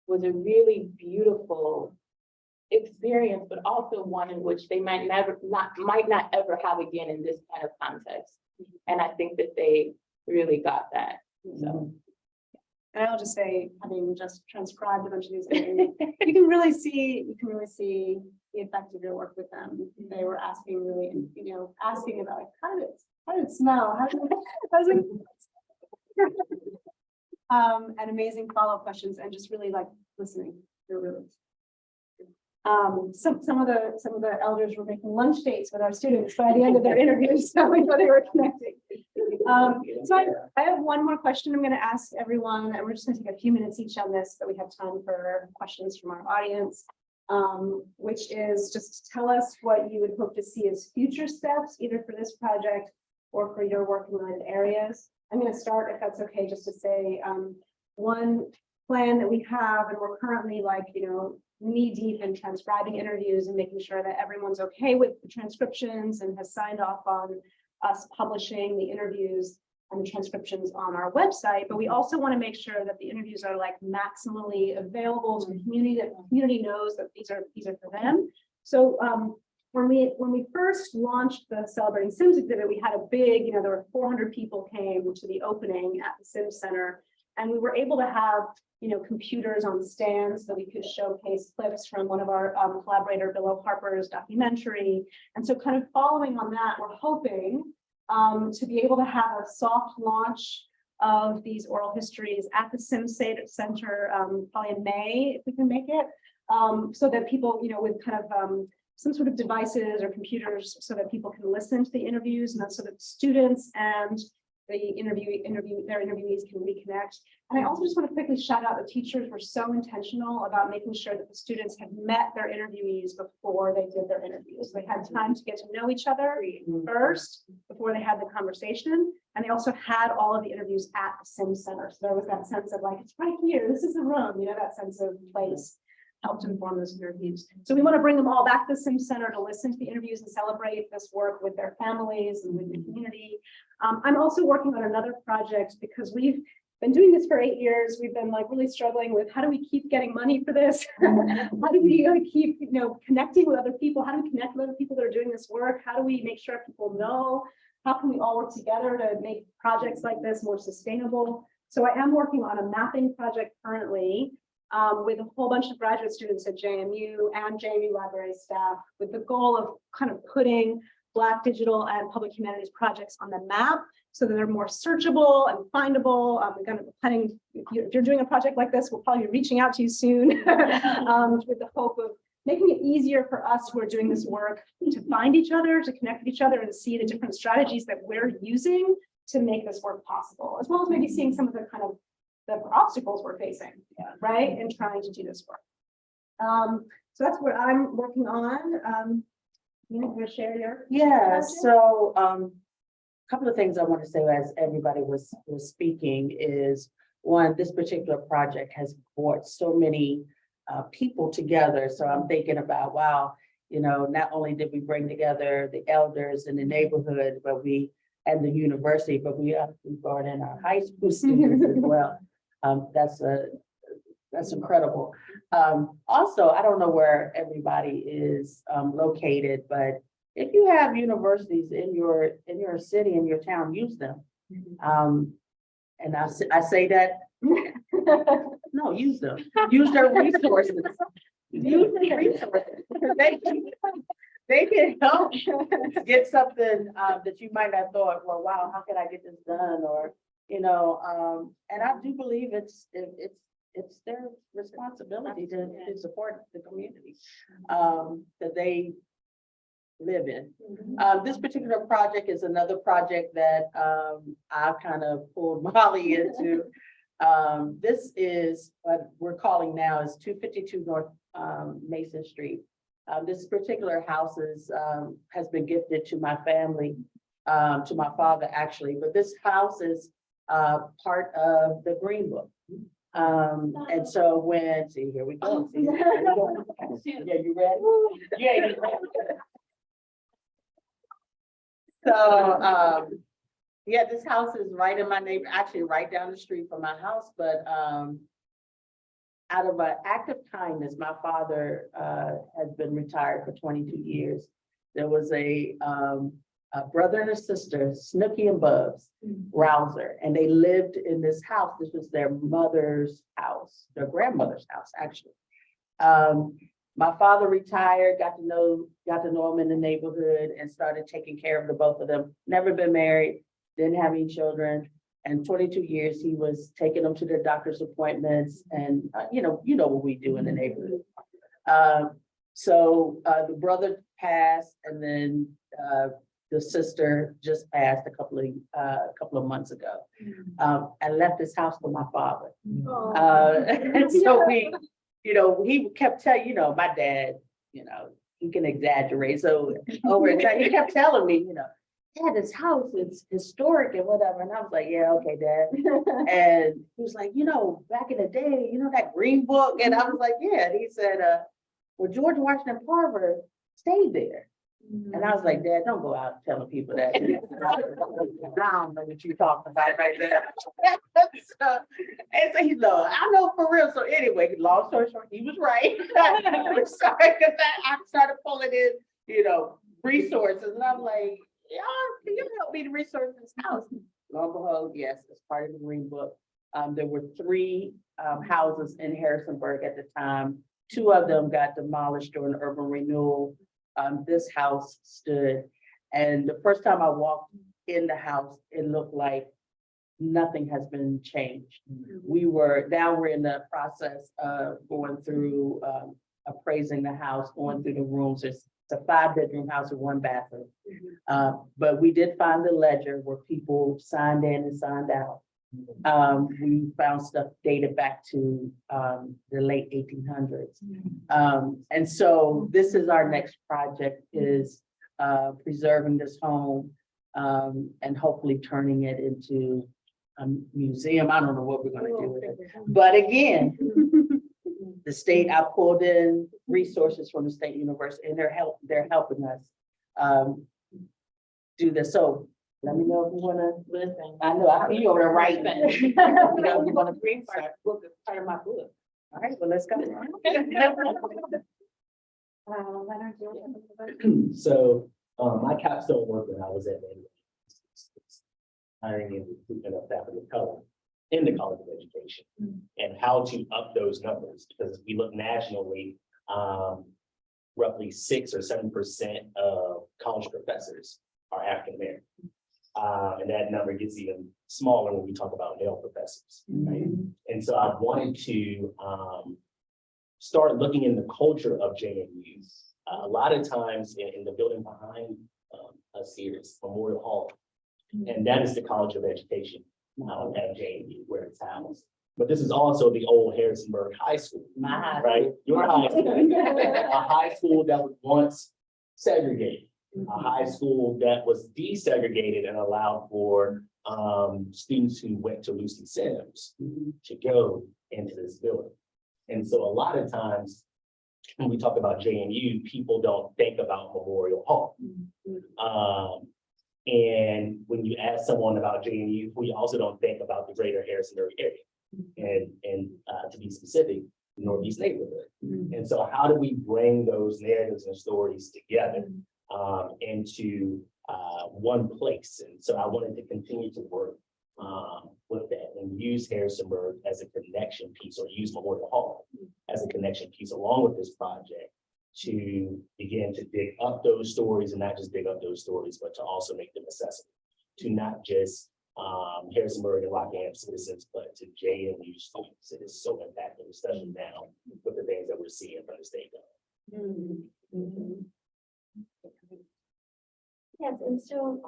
was a really beautiful experience, but also one in which they might not ever have again in this kind of context. And I think that they really got that. So And I'll just say, having just transcribed a bunch of these things, you can really see the effect of your work with them. They were asking really, asking about like, how did it smell? And amazing follow-up questions and just really like listening. They're really. Some of the elders were making lunch dates with our students by the end of their interviews, so we know they were connecting. So I have one more question I'm going to ask everyone, and we're just going to take a few minutes each on this, so we have time for questions from our audience, which is just tell us what you would hope to see as future steps, either for this project or for your work in related areas. I'm going to start, if that's okay, just to say one plan that we have, and we're currently like, knee deep in transcribing interviews and making sure that everyone's okay with the transcriptions and has signed off on us publishing the interviews and the transcriptions on our website. But we also want to make sure that the interviews are like maximally available to the community, that the community knows that these are for them. So when we first launched the Celebrating Sims exhibit, we had a big, there were 400 people came to the opening at the Sims Center, and we were able to have computers on stands so we could showcase clips from one of our collaborator, Bill Harper's documentary. And so kind of following on that, we're hoping to be able to have a soft launch of these oral histories at the Sims Center probably in May, if we can make it, so that people, with kind of some sort of devices or computers so that people can listen to the interviews, and so that students and the their interviewees can reconnect. And I also just want to quickly shout out the teachers were so intentional about making sure that the students had met their interviewees before they did their interviews. They had time to get to know each other first before they had the conversation. And they also had all of the interviews at the Sims Center. So there was that sense of like, it's right here, this is the room, that sense of place helped inform those interviews. So we want to bring them all back to the Sims Center to listen to the interviews and celebrate this work with their families and with the community. I'm also working on another project because we've been doing this for 8 years. We've been like really struggling with how do we keep getting money for this? How do we keep connecting with other people? How do we connect with other people that are doing this work? How do we make sure people know? How can we all work together to make projects like this more sustainable? So I am working on a mapping project currently with a whole bunch of graduate students at JMU and JMU library staff, with the goal of kind of putting Black digital and public humanities projects on the map so that they're more searchable and findable. We're kind of planning, if you're doing a project like this, we'll probably be reaching out to you soon with the hope of making it easier for us who are doing this work to find each other, to connect with each other, and see the different strategies that we're using to make this work possible, as well as maybe seeing some of the kind of the obstacles we're facing, right, in trying to do this work. So that's what I'm working on. You want to share your? Yeah, so a couple of things I want to say as everybody was speaking is, one, this particular project has brought so many people together. So I'm thinking about, wow, not only did we bring together the elders in the neighborhood, and the university, but we brought in our high school students as well. That's incredible. Also, I don't know where everybody is located, but if you have universities in your city, in your town, use them. And I say that, no, use them. Use their resources. Use their resources. They can help get something that you might have thought, well, wow, how can I get this done? Or, and I do believe it's their responsibility to support the community that they live in. This particular project is another project that I've kind of pulled Mollie into. This is what we're calling now is 252 North Mason Street. This particular house has been gifted to my family, to my father actually, but this house is part of the Green Book. And so here we go. See, yeah, you ready? Yeah, you ready? So Yeah, this house is right in my neighbor, actually right down the street from my house, but out of an act of kindness, my father has been retired for 22 years. There was a brother and a sister, Snooky and Bubs Rouser, and they lived in this house. This was their mother's house, their grandmother's house, actually. My father retired, got to know him in the neighborhood and started taking care of the both of them. Never been married, didn't have any children. And 22 years, he was taking them to their doctor's appointments and, you know what we do in the neighborhood. So the brother passed, and then the sister just passed a couple of months ago. I left this house for my father. And so we, he kept telling, my dad, he can exaggerate. So over time, he kept telling me, Dad, this house is historic and whatever. And I was like, yeah, okay, Dad. And he was like, back in the day, that green book. And I was like, yeah. And he said, well, George Washington Carver stayed there. And I was like, Dad, don't go out telling people that. I don't know what you're talking about right there. And so he's like, I know for real. So anyway, long story short, he was right. I'm sorry, because I started pulling in, resources. And I'm like, can you help me to research this house? Lo and behold, yes, it's part of the Green Book. There were 3 houses in Harrisonburg at the time. 2 of them got demolished during urban renewal. This house stood. And the first time I walked in the house, it looked like nothing has been changed. We're in the process of going through appraising the house, going through the rooms. It's a 5-bedroom house with 1 bathroom. But we did find the ledger where people signed in and signed out. We found stuff dated back to the late 1800s. And so this is our next project, is preserving this home and hopefully turning it into a museum. I don't know what we're going to do with it. But again, the state, I pulled in resources from the state university, and they're helping us do this. So let me know if you want to listen. I know I see you over there writing. You want to bring book is part of my book. All right, well, let's go. So my capstone work when I was at hiring and recruitment of faculty of color in the College of Education, and how to up those numbers, because if we look nationally, roughly 6 or 7% of college professors are African American. And that number gets even smaller when we talk about male professors, right? And so I wanted to start looking in the culture of JMU. A lot of times in the building behind us here is Memorial Hall, and that is the College of Education at JMU, where it's housed. But this is also the old Harrisonburg High School, right? Your high school, a high school that was once segregated. A high school that was desegregated and allowed for students who went to Lucy Sims to go into this building. And so a lot of times when we talk about JMU, people don't think about Memorial Hall. And when you ask someone about JMU, we also don't think about the greater Harrisonburg area. And to be specific, Northeast neighborhood. And so how do we bring those narratives and stories together into one place? And so I wanted to continue to work with that and use Harrisonburg as a connection piece, or use Memorial Hall as a connection piece along with this project, to begin to dig up those stories, and not just dig up those stories, but to also make them accessible to not just Harrisonburg and Rockingham citizens, but to JMU students. It is so impactful, especially now with the things that we're seeing from the state government. Yes, and so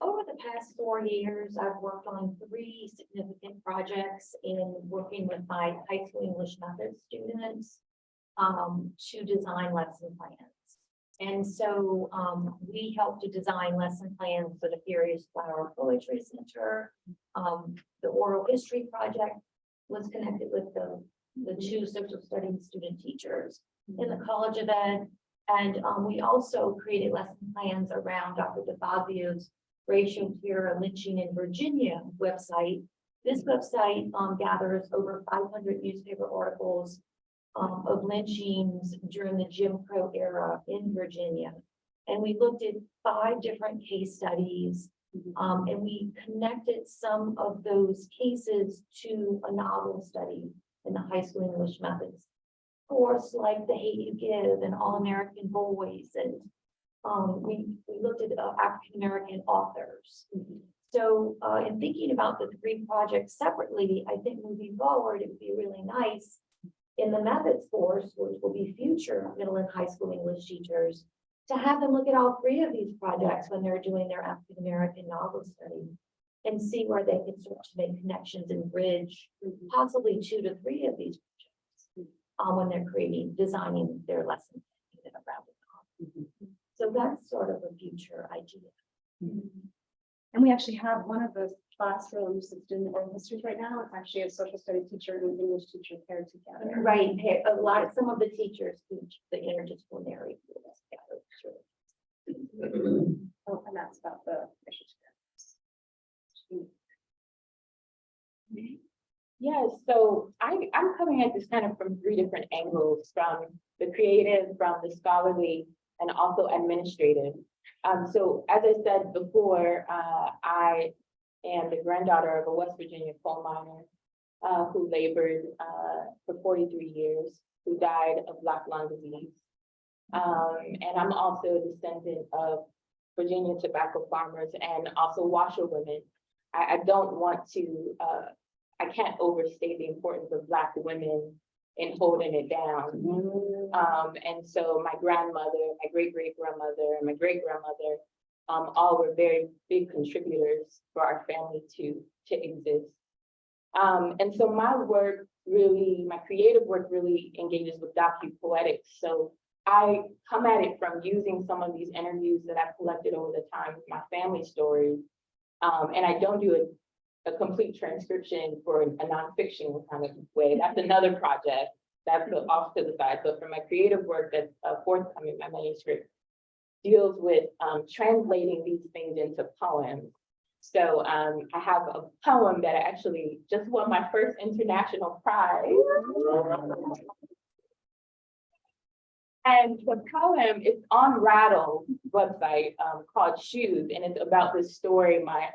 over the past 4 years, I've worked on 3 significant projects in working with my high school English method students to design lesson plans. And so we helped to design lesson plans for the Furious Flower Poetry Center. The oral history project was connected with the 2 social studies student teachers in the College of Ed. And we also created lesson plans around Dr. DeFazio's Racial Terror and Lynching in Virginia website. This website gathers over 500 newspaper articles of lynchings during the Jim Crow era in Virginia. And we looked at 5 different case studies, and we connected some of those cases to a novel study in the high school English methods course, like The Hate You Give and All American Boys. And we looked at African American authors. So in thinking about the 3 projects separately, I think moving forward, it would be really nice in the methods course, which will be future middle and high school English teachers, to have them look at all 3 of these projects when they're doing their African American novel study and see where they can start to make connections and bridge possibly 2 to 3 of these projects when they're designing their lesson around it. So that's sort of a future idea. And we actually have one of those classrooms that's doing the oral histories right now. It's actually a social studies teacher and an English teacher paired together. Right, some of the teachers teach the interdisciplinary fields together. Oh, and that's about the issues. Yeah, so I'm coming at this kind of from 3 different angles, from the creative, from the scholarly, and also administrative. So as I said before, I am the granddaughter of a West Virginia coal miner who labored for 43 years, who died of Black lung disease. And I'm also a descendant of Virginia tobacco farmers and also washerwomen. I don't want to, I can't overstate the importance of Black women in holding it down. And so my grandmother, my great-great-grandmother, and my great-grandmother all were very big contributors for our family to exist. And so my work really, my creative work really engages with docu-poetics. So I come at it from using some of these interviews that I've collected over the time with my family stories. And I don't do a complete transcription for a nonfiction kind of way. That's another project that's off to the side. But for my creative work that's forthcoming, my manuscript deals with translating these things into poems. So I have a poem that I actually just won my first international prize. And the poem is on Rattle's website called Shoes, and it's about this story my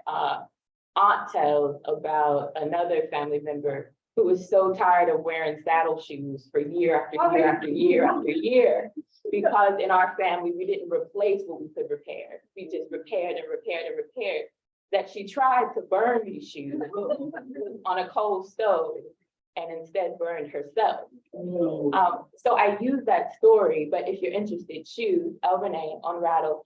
aunt tells about another family member who was so tired of wearing saddle shoes for year after year after year after year, because in our family, we didn't replace what we could repair. We just repaired and repaired and repaired, that she tried to burn these shoes on a coal stove and instead burned herself. So I use that story, but if you're interested, Shoes, Renee on Rattle,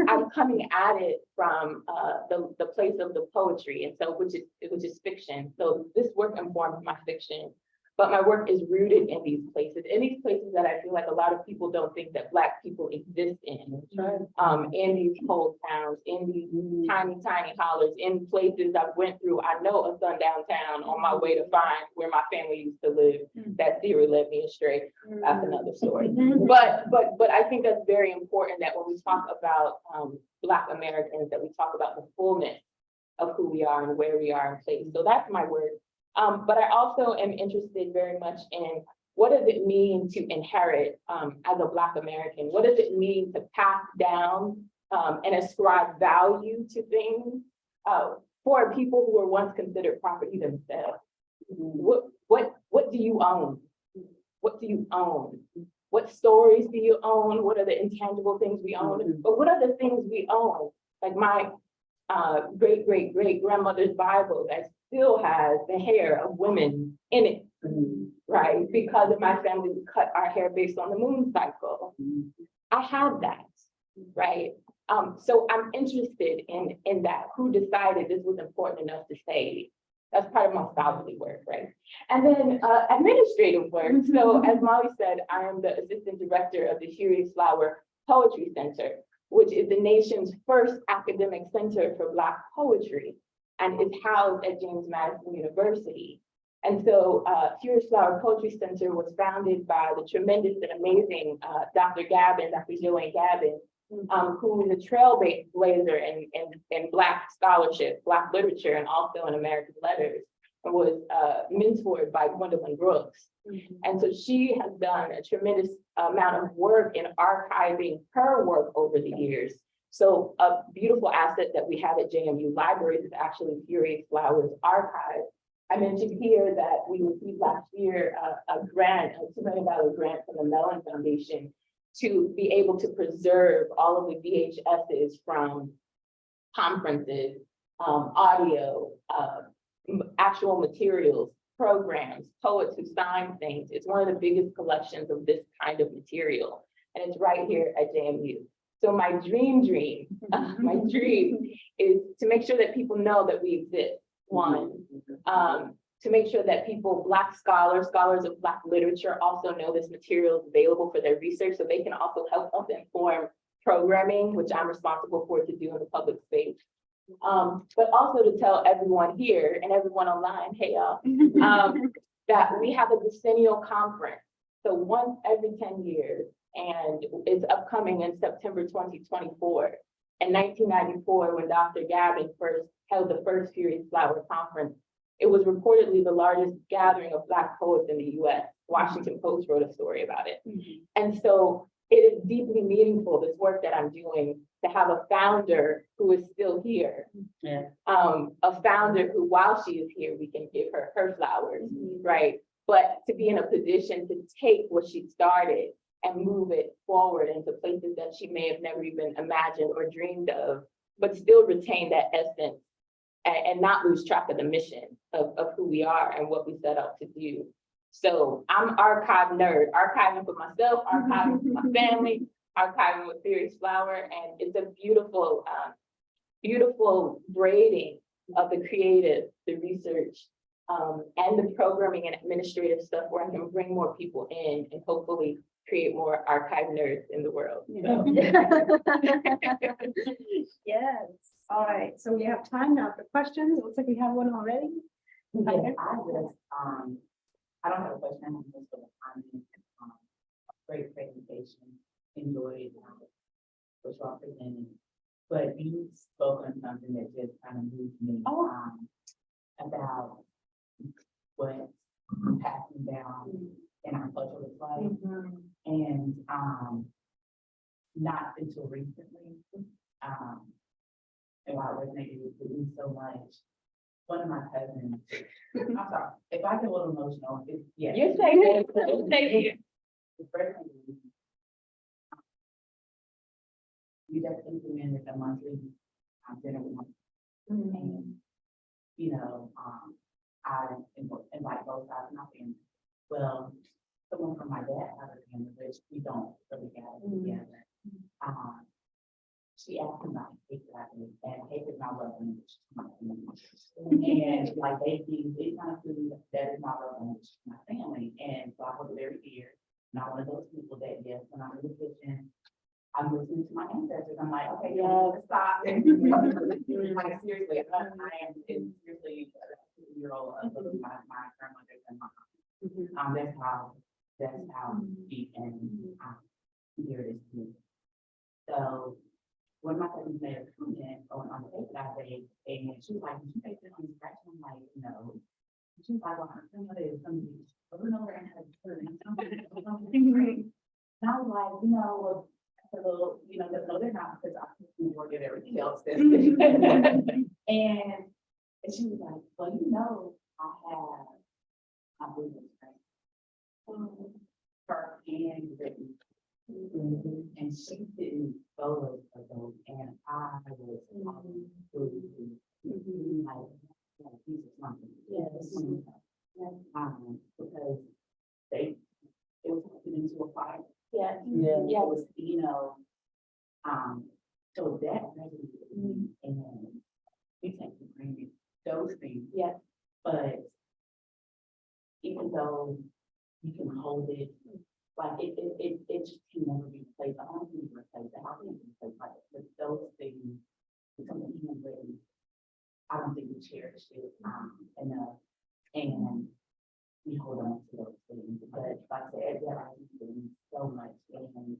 I'm coming at it from the place of the poetry, and so which is fiction. So this work informs my fiction, but my work is rooted in these places that I feel like a lot of people don't think that Black people exist in these coal towns, in these tiny hollers, in places I went through. I know a sundown town on my way to find where my family used to live. That theory led me astray. That's another story. But I think that's very important, that when we talk about Black Americans, that we talk about the fullness of who we are and where we are in place. So that's my work. But I also am interested very much in what does it mean to inherit as a Black American? What does it mean to pass down and ascribe value to things for people who were once considered property themselves? What do you own? What do you own? What stories do you own? What are the intangible things we own? But what are the things we own? Like my great-great-great-grandmother's Bible that still has the hair of women in it, right? Because of my family, we cut our hair based on the moon cycle. I have that, right? So I'm interested in that. Who decided this was important enough to save? That's part of my scholarly work, right? And then administrative work. So as Mollie said, I am the assistant director of the Harrisonburg Flower Poetry Center, which is the nation's first academic center for Black poetry, and is housed at James Madison University. And so Harrisonburg Flower Poetry Center was founded by the tremendous and amazing Dr. Joanne Gavin, who is a trailblazer in Black scholarship, Black literature, and also in American letters, and was mentored by Gwendolyn Brooks. And so she has done a tremendous amount of work in archiving her work over the years. So a beautiful asset that we have at JMU Libraries is actually Furious Flowers Archive. I mentioned here that we received last year a grant, a $2 million grant from the Mellon Foundation to be able to preserve all of the VHSs from conferences, audio, actual materials, programs, poets who sign things. It's one of the biggest collections of this kind of material, and it's right here at JMU. So my dream is to make sure that people know that we exist. One, to make sure that people, Black scholars of Black literature also know this material is available for their research, so they can also help us inform programming, which I'm responsible for to do in the public space. But also to tell everyone here and everyone online, hey y'all, that we have a decennial conference. So once every 10 years, and it's upcoming in September 2024. In 1994, when Dr. Gavin first held the first Furious Flower Conference, it was reportedly the largest gathering of Black poets in the US. Washington Post wrote a story about it. And so it is deeply meaningful, this work that I'm doing, to have a founder who is still here. Yeah. A founder who, while she is here, we can give her her flowers, right? But to be in a position to take what she started and move it forward into places that she may have never even imagined or dreamed of, but still retain that essence and not lose track of the mission of who we are and what we set out to do. So I'm archive nerd, archiving for myself, archiving for my family, archiving with Furious Flower, and it's a beautiful, beautiful braiding of the creative, the research, and the programming and administrative stuff where I can bring more people in and hopefully create more archive nerds in the world. So. Yes, all right, so we have time now for questions. It looks like we have one already. Yes, I don't have a question, I'm just going to comment. Great presentation, enjoyed what y'all presented, but you spoke on something that just kind of moved me about what's passing down in our cultural life, and not until recently, and why it resonated with me so much. One of my cousins, I'm sorry, if I get a little emotional, it's, yeah. You're saying it. The first thing we just implemented a monthly dinner with my, and, you know, I invite both sides of my family. Well, someone from my dad's side of the family, which we don't really gather together. She asked me about cake that I made, and cake is my love language to my family. And like baking, it's kind of food that is my love language to my family. And so I was very ear. Not one of those people that, yes, when I'm in the kitchen, I'm listening to my ancestors. I'm like, okay, yeah, stop. Like seriously, I am seriously a 2-year-old of my grandmother and my mom. That's how deep and dear it is to me. So when my cousin made a comment on the paper that day, and she was like, "Did you make this on scratch?" I'm like, "No." She was like, "Well, her grandmother is somebody over and over and had a turn and something great." And I was like, you know, they're not, because I can work at everything else. And she was like, "Well, you know, I have my business her handwritten." And she didn't photos of those, and I was like, these are something. Because it was happening to a fire. Yeah. It was, you know, so that resonated with me, and we take for granted those things. Yeah. But even though you can hold it, like it just can never be replaced. I don't think replace it. I don't think replace like with those things, something even written. I don't think we cherish it enough, and we hold on to those things. But like I said, I think so much, and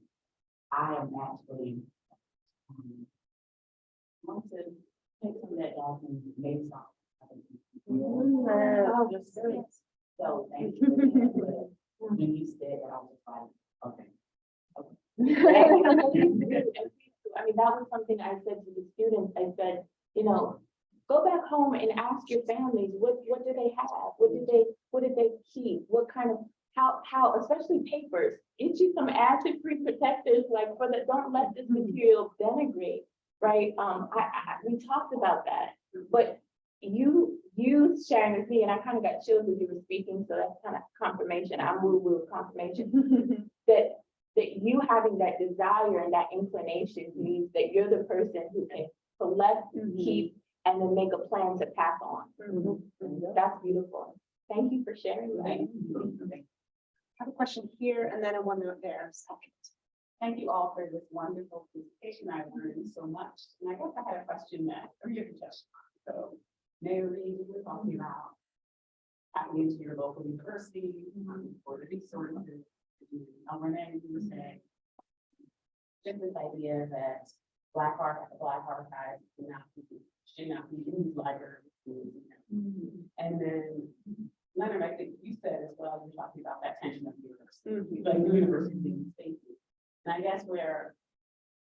I am actually want to take some of that off and maybe some. Oh, Just so thank you. For that, but when you said that, I was like, okay. I mean, that was something I said to the students. I said, you know, go back home and ask your families, what do they have? What did they keep? What kind of, how, especially papers, get you some acid-free protectors, like don't let this material denigrate, right? We talked about that, but you sharing with me, and I kind of got chills as you were speaking, so that's kind of confirmation. I'm woo confirmation that you having that desire and that inclination means that you're the person who can collect, keep, and then make a plan to pass on. That's beautiful. Thank you for sharing that. I have a question here and then one note there. Thank you all for this wonderful presentation. I learned so much. And I guess I had a question that, so Mary, we were talking about tapping into your local university for the resources. Renee, you were saying just this idea that Black archives should not be in libraries. And then Leonard, I think you said as well, you're talking about that tension of the university, like the university being safety. And I guess where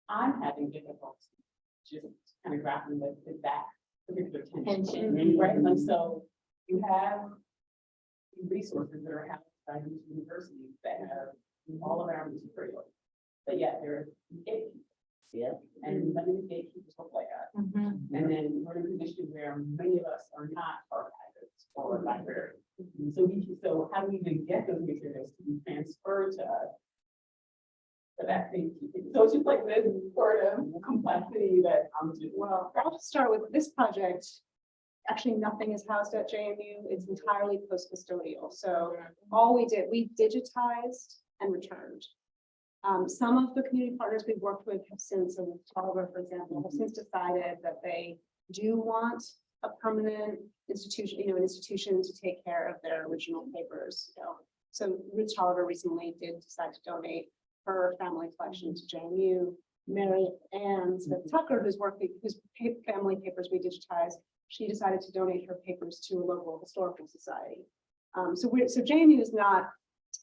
I'm having difficulty just kind of grappling with is that particular tension, right? Like, so you have resources that are housed by these universities that have all around these materials, but yet they're gatekeepers. Yeah. And many of the gatekeepers look like us. And then we're in a position where many of us are not archivists or librarians. So how do we even get those materials to be transferred to us? So that so it's just like this sort of complexity that I'm just. Well, I'll just start with this project. Actually, nothing is housed at JMU. It's entirely post-custodial. So all we did, we digitized and returned. Some of the community partners we've worked with have since, so Oliver, for example, have since decided that they do want a permanent institution, an institution to take care of their original papers. So Rich Oliver recently did decide to donate her family collection to JMU. Mary Ann Tucker, whose family papers we digitized, she decided to donate her papers to a local historical society. So JMU is not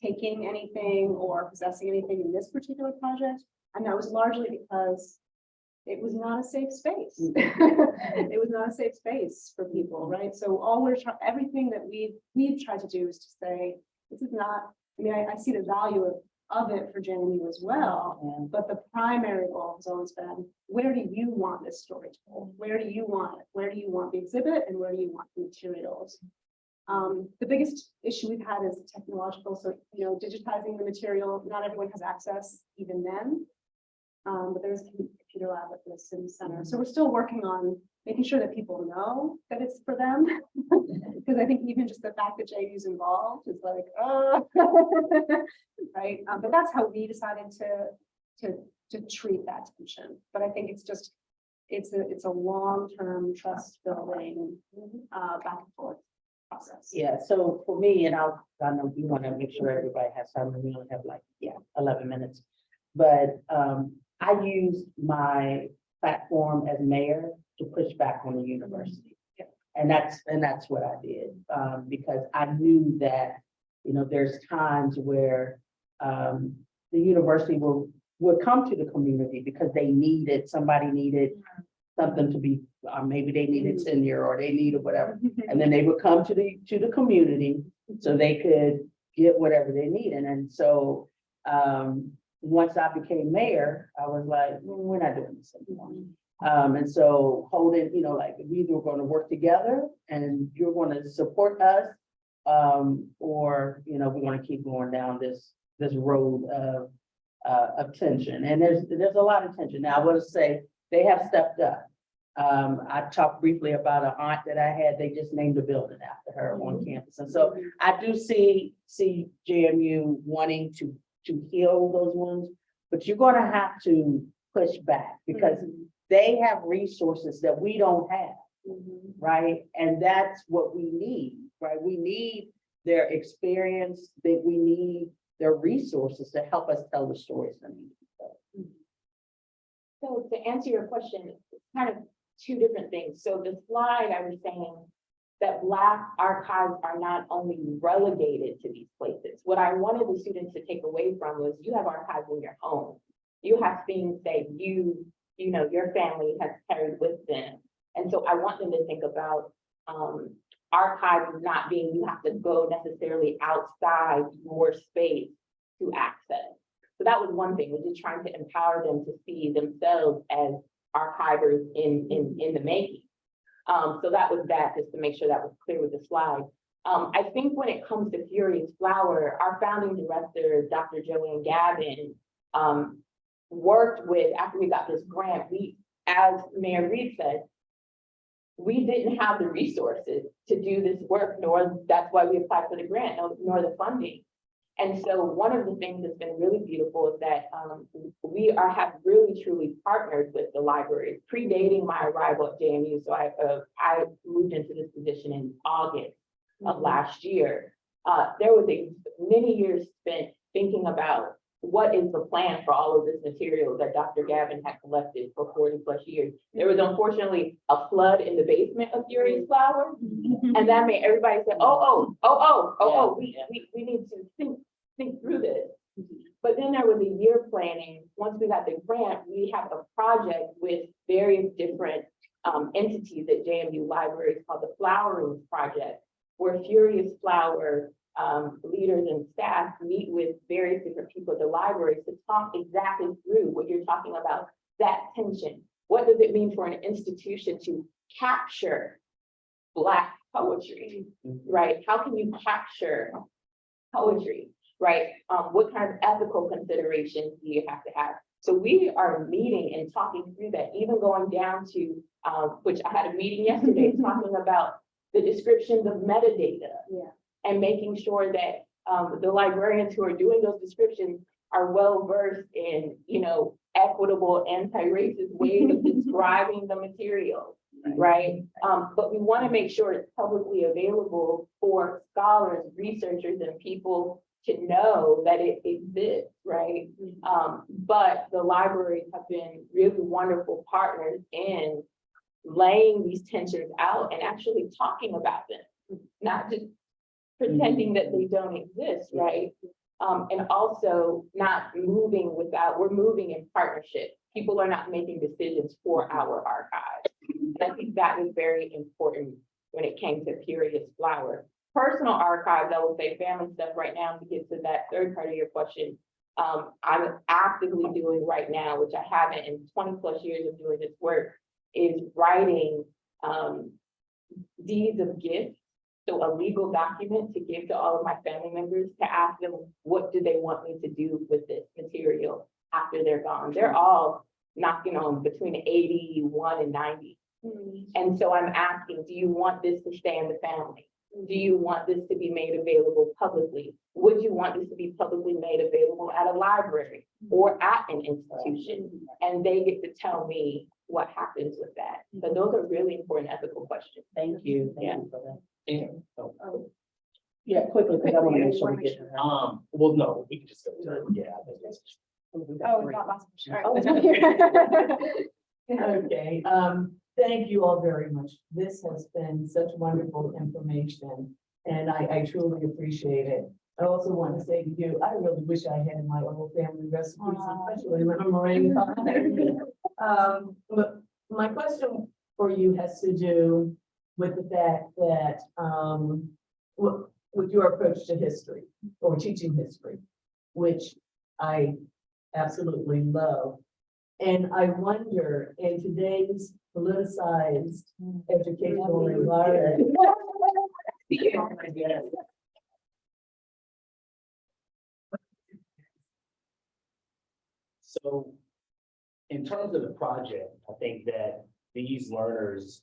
taking anything or possessing anything in this particular project, and that was largely because it was not a safe space. It was not a safe space for people, right? So everything that we've tried to do is to say, this is not, I mean, I see the value of it for JMU as well, but the primary goal has always been, where do you want this story told? Where do you want it? Where do you want the exhibit and where do you want the materials? The biggest issue we've had is technological. So, digitizing the material, not everyone has access even then. But there's a computer lab at the city center. So we're still working on making sure that people know that it's for them. Because I think even just the fact that JU's involved is like, oh, right. But that's how we decided to treat that tension. But I think it's just, it's a long-term trust building back and forth process. Yeah, so for me, and I know we want to make sure everybody has time, and we only have 11 minutes. But I used my platform as mayor to push back on the university. And that's what I did, because I knew that, there's times where the university would come to the community because somebody needed something to be, maybe they needed tenure or they needed whatever. And then they would come to the community so they could get whatever they needed. And so once I became mayor, I was like, we're not doing this anymore. And so holding, we either going to work together and you're going to support us, or, we're going to keep going down this road of tension. And there's a lot of tension. Now I want to say they have stepped up. I talked briefly about an aunt that I had, they just named a building after her on campus. And so I do see JMU wanting to heal those wounds, but you're going to have to push back because they have resources that we don't have, right? And that's what we need, right? We need their experience, that we need their resources to help us tell the stories that we need to tell. So to answer your question, kind of two different things. So the slide I was saying that Black archives are not only relegated to these places. What I wanted the students to take away from was you have archives in your home. You have things that you know, your family has carried with them. And so I want them to think about archives not being, you have to go necessarily outside your space to access. So that was one thing, was just trying to empower them to see themselves as archivers in the making. So that was that, just to make sure that was clear with the slide. I think when it comes to Furious Flower, our founding director, Dr. Joanne Gavin, worked with, after we got this grant, we, as Mayor Reed said, we didn't have the resources to do this work, nor that's why we applied for the grant, nor the funding. And so one of the things that's been really beautiful is that we have really truly partnered with the library, predating my arrival at JMU. So I moved into this position in August of last year. There was many years spent thinking about what is the plan for all of this material that Dr. Gavin had collected for 40+ years. There was unfortunately a flood in the basement of Furious Flower, and that made everybody say, we need to think through this. But then there was a year planning. Once we got the grant, we have a project with various different entities at JMU Libraries called the Flowerings Project, where Furious Flower leaders and staff meet with various different people at the library to talk exactly through what you're talking about, that tension. What does it mean for an institution to capture Black poetry, right? How can you capture poetry, right? What kind of ethical considerations do you have to have? So we are meeting and talking through that, even going down to, which I had a meeting yesterday talking about the descriptions of metadata. Yeah. And making sure that the librarians who are doing those descriptions are well versed in, you know, equitable anti-racist ways of describing the material, right? But we want to make sure it's publicly available for scholars, researchers, and people to know that it exists, right? But the libraries have been really wonderful partners in laying these tensions out and actually talking about them, not just pretending that they don't exist, right? And also not moving without, we're moving in partnership. People are not making decisions for our archives. And I think that was very important when it came to Furious Flower. Personal archives, I would say family stuff right now, to get to that third part of your question, I'm actively doing right now, which I haven't in 20+ years of doing this work, is writing deeds of gift. So a legal document to give to all of my family members to ask them, what do they want me to do with this material after they're gone? They're all knocking on between 81 and 90. And so I'm asking, do you want this to stay in the family? Do you want this to be made available publicly? Would you want this to be publicly made available at a library or at an institution? And they get to tell me what happens with that. So those are really important ethical questions. Thank you. Yeah. Thank you for that. Yeah, quickly, because I want to make sure we get to her. Well, no, we can just go to, yeah, I think that's. Oh, not last question. Okay, thank you all very much. This has been such wonderful information, and I truly appreciate it. I also want to say to you, I really wish I had my old family recipes, especially when I'm around. But my question for you has to do with the fact that, with your approach to history or teaching history, which I absolutely love. And I wonder, in today's politicized educational environment. So in terms of the project, I think that these learners,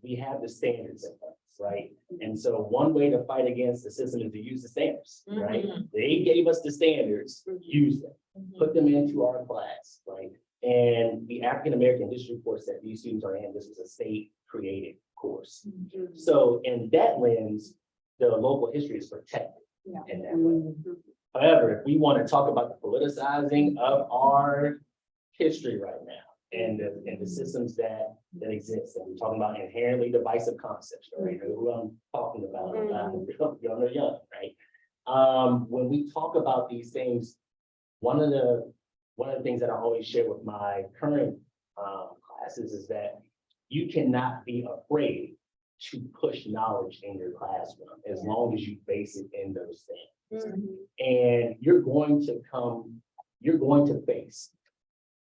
we have the standards in place, right? And so one way to fight against the system is to use the standards, right? They gave us the standards, use them, put them into our class, right? And the African American history course that these students are in, this is a state created course. So in that lens, the local history is protected in that way. However, if we want to talk about the politicizing of our history right now, and the systems that exist. And we're talking about inherently divisive concepts, right? Who I'm talking about, young or young, right? When we talk about these things, one of the things that I always share with my current classes is that you cannot be afraid to push knowledge in your classroom as long as you base it in those things. And you're going to face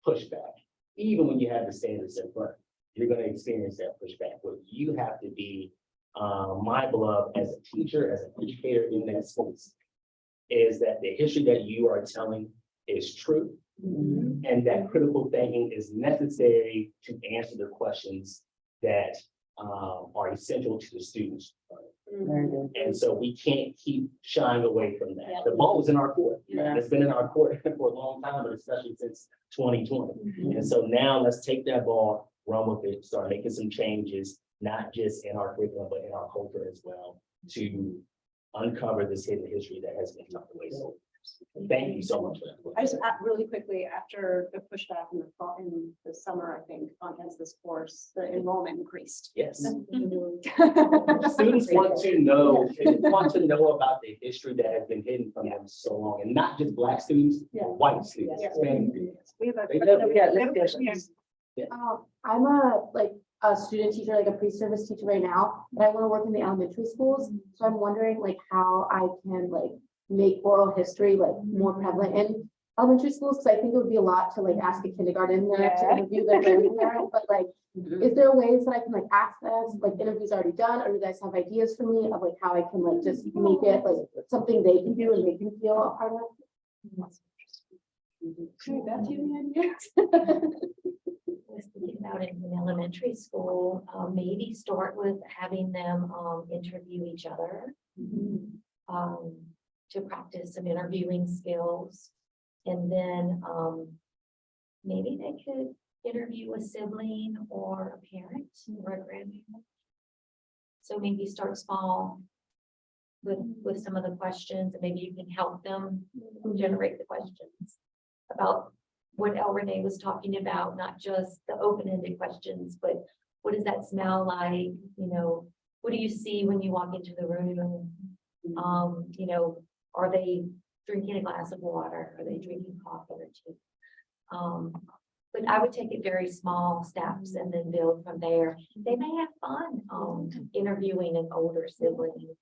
pushback, even when you have the standards in front. You're going to experience that pushback. What you have to be mindful of as a teacher, as an educator in that space, is that the history that you are telling is true, and that critical thinking is necessary to answer the questions that are essential to the students. And so we can't keep shying away from that. The ball is in our court. It's been in our court for a long time, but especially since 2020. And so now let's take that ball, run with it, start making some changes, not just in our curriculum, but in our culture as well, to uncover this hidden history that has been tucked away. So thank you so much for that. I just really quickly, after the pushback in the fall, in the summer, I think, against this course, the enrollment increased. Yes. Students want to know, about the history that has been hidden from them so long, and not just Black students, white students. Hispanic students. We have a. I'm a student teacher, like a pre-service teacher right now, but I want to work in the elementary schools. So I'm wondering how I can make oral history more prevalent in elementary schools, because I think it would be a lot to ask a kindergarten to interview their grandparent. But is there ways that I can access interviews already done, or do you guys have ideas for me of how I can just make it something they can do and they can feel a part of? Beth, do you have any ideas? Was thinking about it in elementary school, maybe start with having them interview each other to practice some interviewing skills. And then maybe they could interview a sibling or a parent or a grandparent. So maybe start small with some of the questions, and maybe you can help them generate the questions about what Renee was talking about, not just the open-ended questions, but what does that smell like? What do you see when you walk into the room? Are they drinking a glass of water? Are they drinking coffee or tea? But I would take it very small steps and then build from there. They may have fun interviewing an older sibling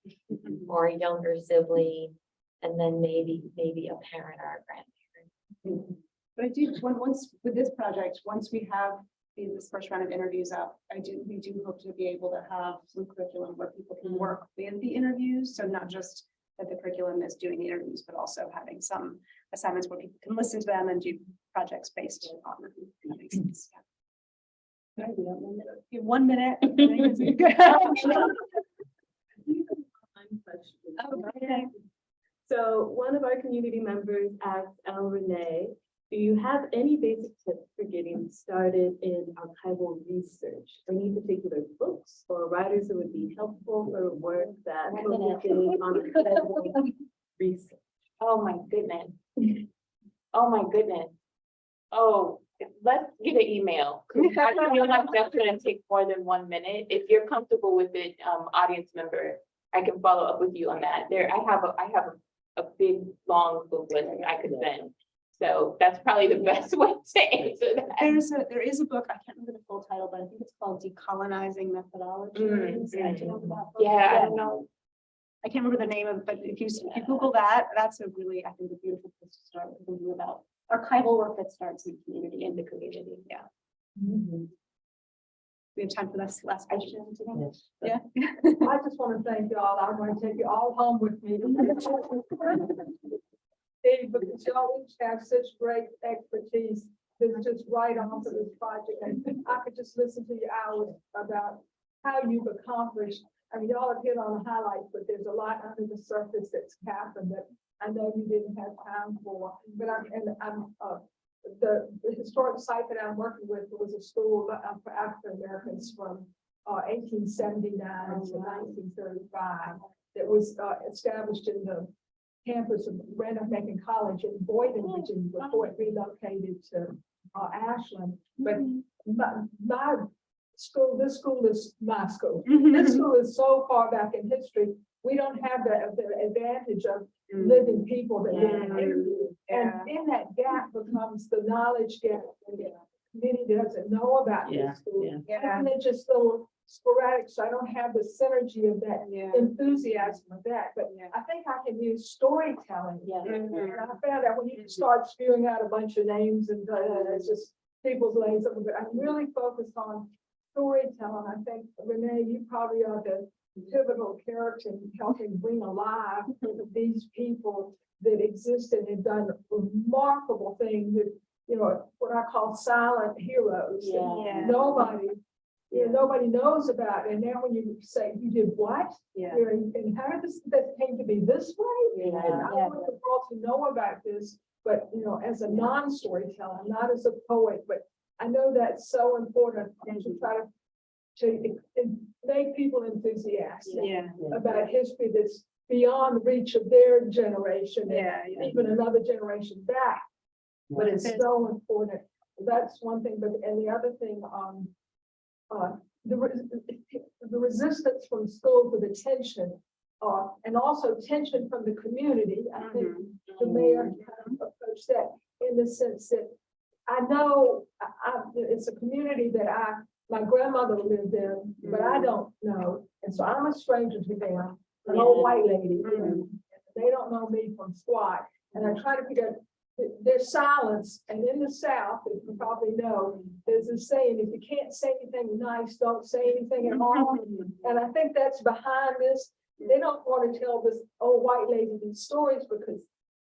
or a younger sibling, and then maybe a parent or a grandparent. But I do, once with this project, once we have this first round of interviews up, we do hope to be able to have some curriculum where people can work with the interviews. So not just that the curriculum is doing the interviews, but also having some assignments where people can listen to them and do projects based on them. That makes sense. Yeah. 1 minute. Okay. So one of our community members asked Renee, do you have any basic tips for getting started in archival research? Any particular books or writers that would be helpful for work that focuses on archival research? Oh my goodness. Oh my goodness. Oh, let's get an email. I feel like that's gonna take more than 1 minute. If you're comfortable with it, audience member, I can follow up with you on that. I have a big, long book list I could send. So that's probably the best way to answer that. There is a book, I can't remember the full title, but I think it's called Decolonizing Methodologies. I don't know that book. Yeah, I don't know. I can't remember the name of it, but if you Google that, that's a really, I think, a beautiful place to start thinking about archival work that starts in community, in the community. Yeah. We have time for this last question today. Yes. Yeah. I just want to thank y'all. I'm going to take you all home with me. Because y'all each have such great expertise that's just right on for this project. And I could just listen to you hours about how you've accomplished. I mean, y'all have hit on the highlights, but there's a lot under the surface that's happened that I know you didn't have time for. But the historic site that I'm working with was a school for African Americans from 1879 to 1935 that was established in the campus of Renee College in Boynton, Virginia, before it relocated to Ashland, but my school, this school is my school. This school is so far back in history, we don't have the advantage of living people that live in here. And in that gap becomes the knowledge gap, and the community doesn't know about this school. And they're just so sporadic, so I don't have the synergy of that enthusiasm of that, but I think I can use storytelling. And I found out when you start spewing out a bunch of names and it's just people's names, but I'm really focused on storytelling. I think, Renee, you probably are the pivotal character in helping bring alive these people that existed and done remarkable things that, you know, what I call silent heroes. that Nobody, you know, nobody knows about. And now when you say you did what? You know, and how did that came to be this way? And I want the world to know about this, but you know, as a non-storyteller, not as a poet, but I know that's so important to try to make people enthusiastic about history that's beyond the reach of their generation, and even another generation back. But it's so important. That's one thing. But and the other thing, the resistance from schools with attention, and also tension from the community. I think the mayor kind of approached that in the sense that I know it's a community that my grandmother lived in, but I don't know. And so I'm a stranger to them, an old white lady. They don't know me from squat. And I try to figure out there's silence. And in the South, as you probably know, there's a saying, if you can't say anything nice, don't say anything at all. And I think that's behind this. They don't want to tell this old white lady these stories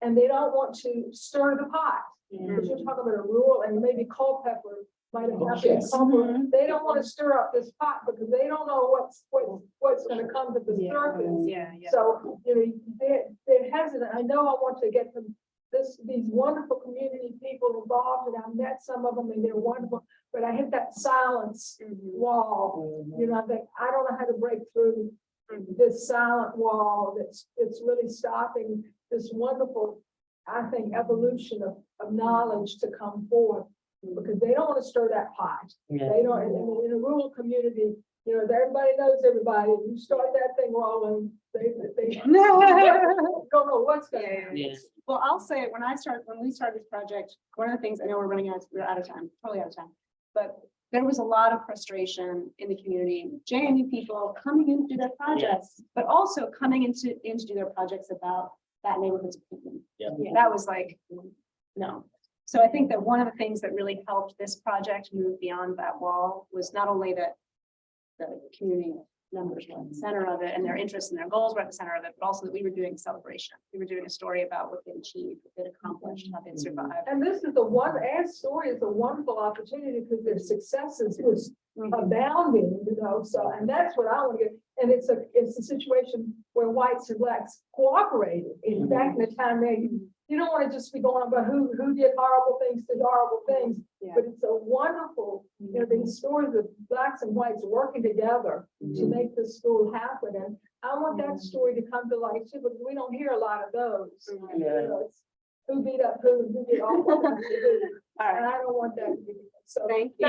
and they don't want to stir the pot. Because you're talking about a rural, and maybe Culpeper might have happened. They don't want to stir up this pot because they don't know what's going to come to the surface. So, you know, they're hesitant. I know I want to get them these wonderful community people involved, and I've met some of them and they're wonderful, but I hit that silence wall. You know, I think I don't know how to break through this silent wall it's really stopping this wonderful, I think, evolution of knowledge to come forth, because they don't want to stir that pot. They don't, in a rural community, you know, everybody knows everybody. You start that thing rolling, they don't know what's going to happen. Well, I'll say when we started this project, one of the things, I know we're out of time, totally out of time, but there was a lot of frustration in the community, JMU people coming in to do their projects, but also coming in to do their projects about that neighborhood's opinion. That was like, no. So I think that one of the things that really helped this project move beyond that wall was not only that the community members were at the center of it and their interests and their goals were at the center of it, but also that we were doing celebration. We were doing a story about what they achieved, what they accomplished, how they survived. And this is story is a wonderful opportunity because their successes was abounding, you know. So, and that's what I want to get. And it's a situation where whites and blacks cooperated. In fact, in the time you don't want to just be going about who did horrible things, but it's a wonderful, you know, these stories of blacks and whites working together to make this school happen. And I want that story to come to light too, but we don't hear a lot of those. You know, it's who beat up who did all that. And I don't want that to be. So Thank you.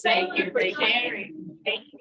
Thank you for sharing. Thank you.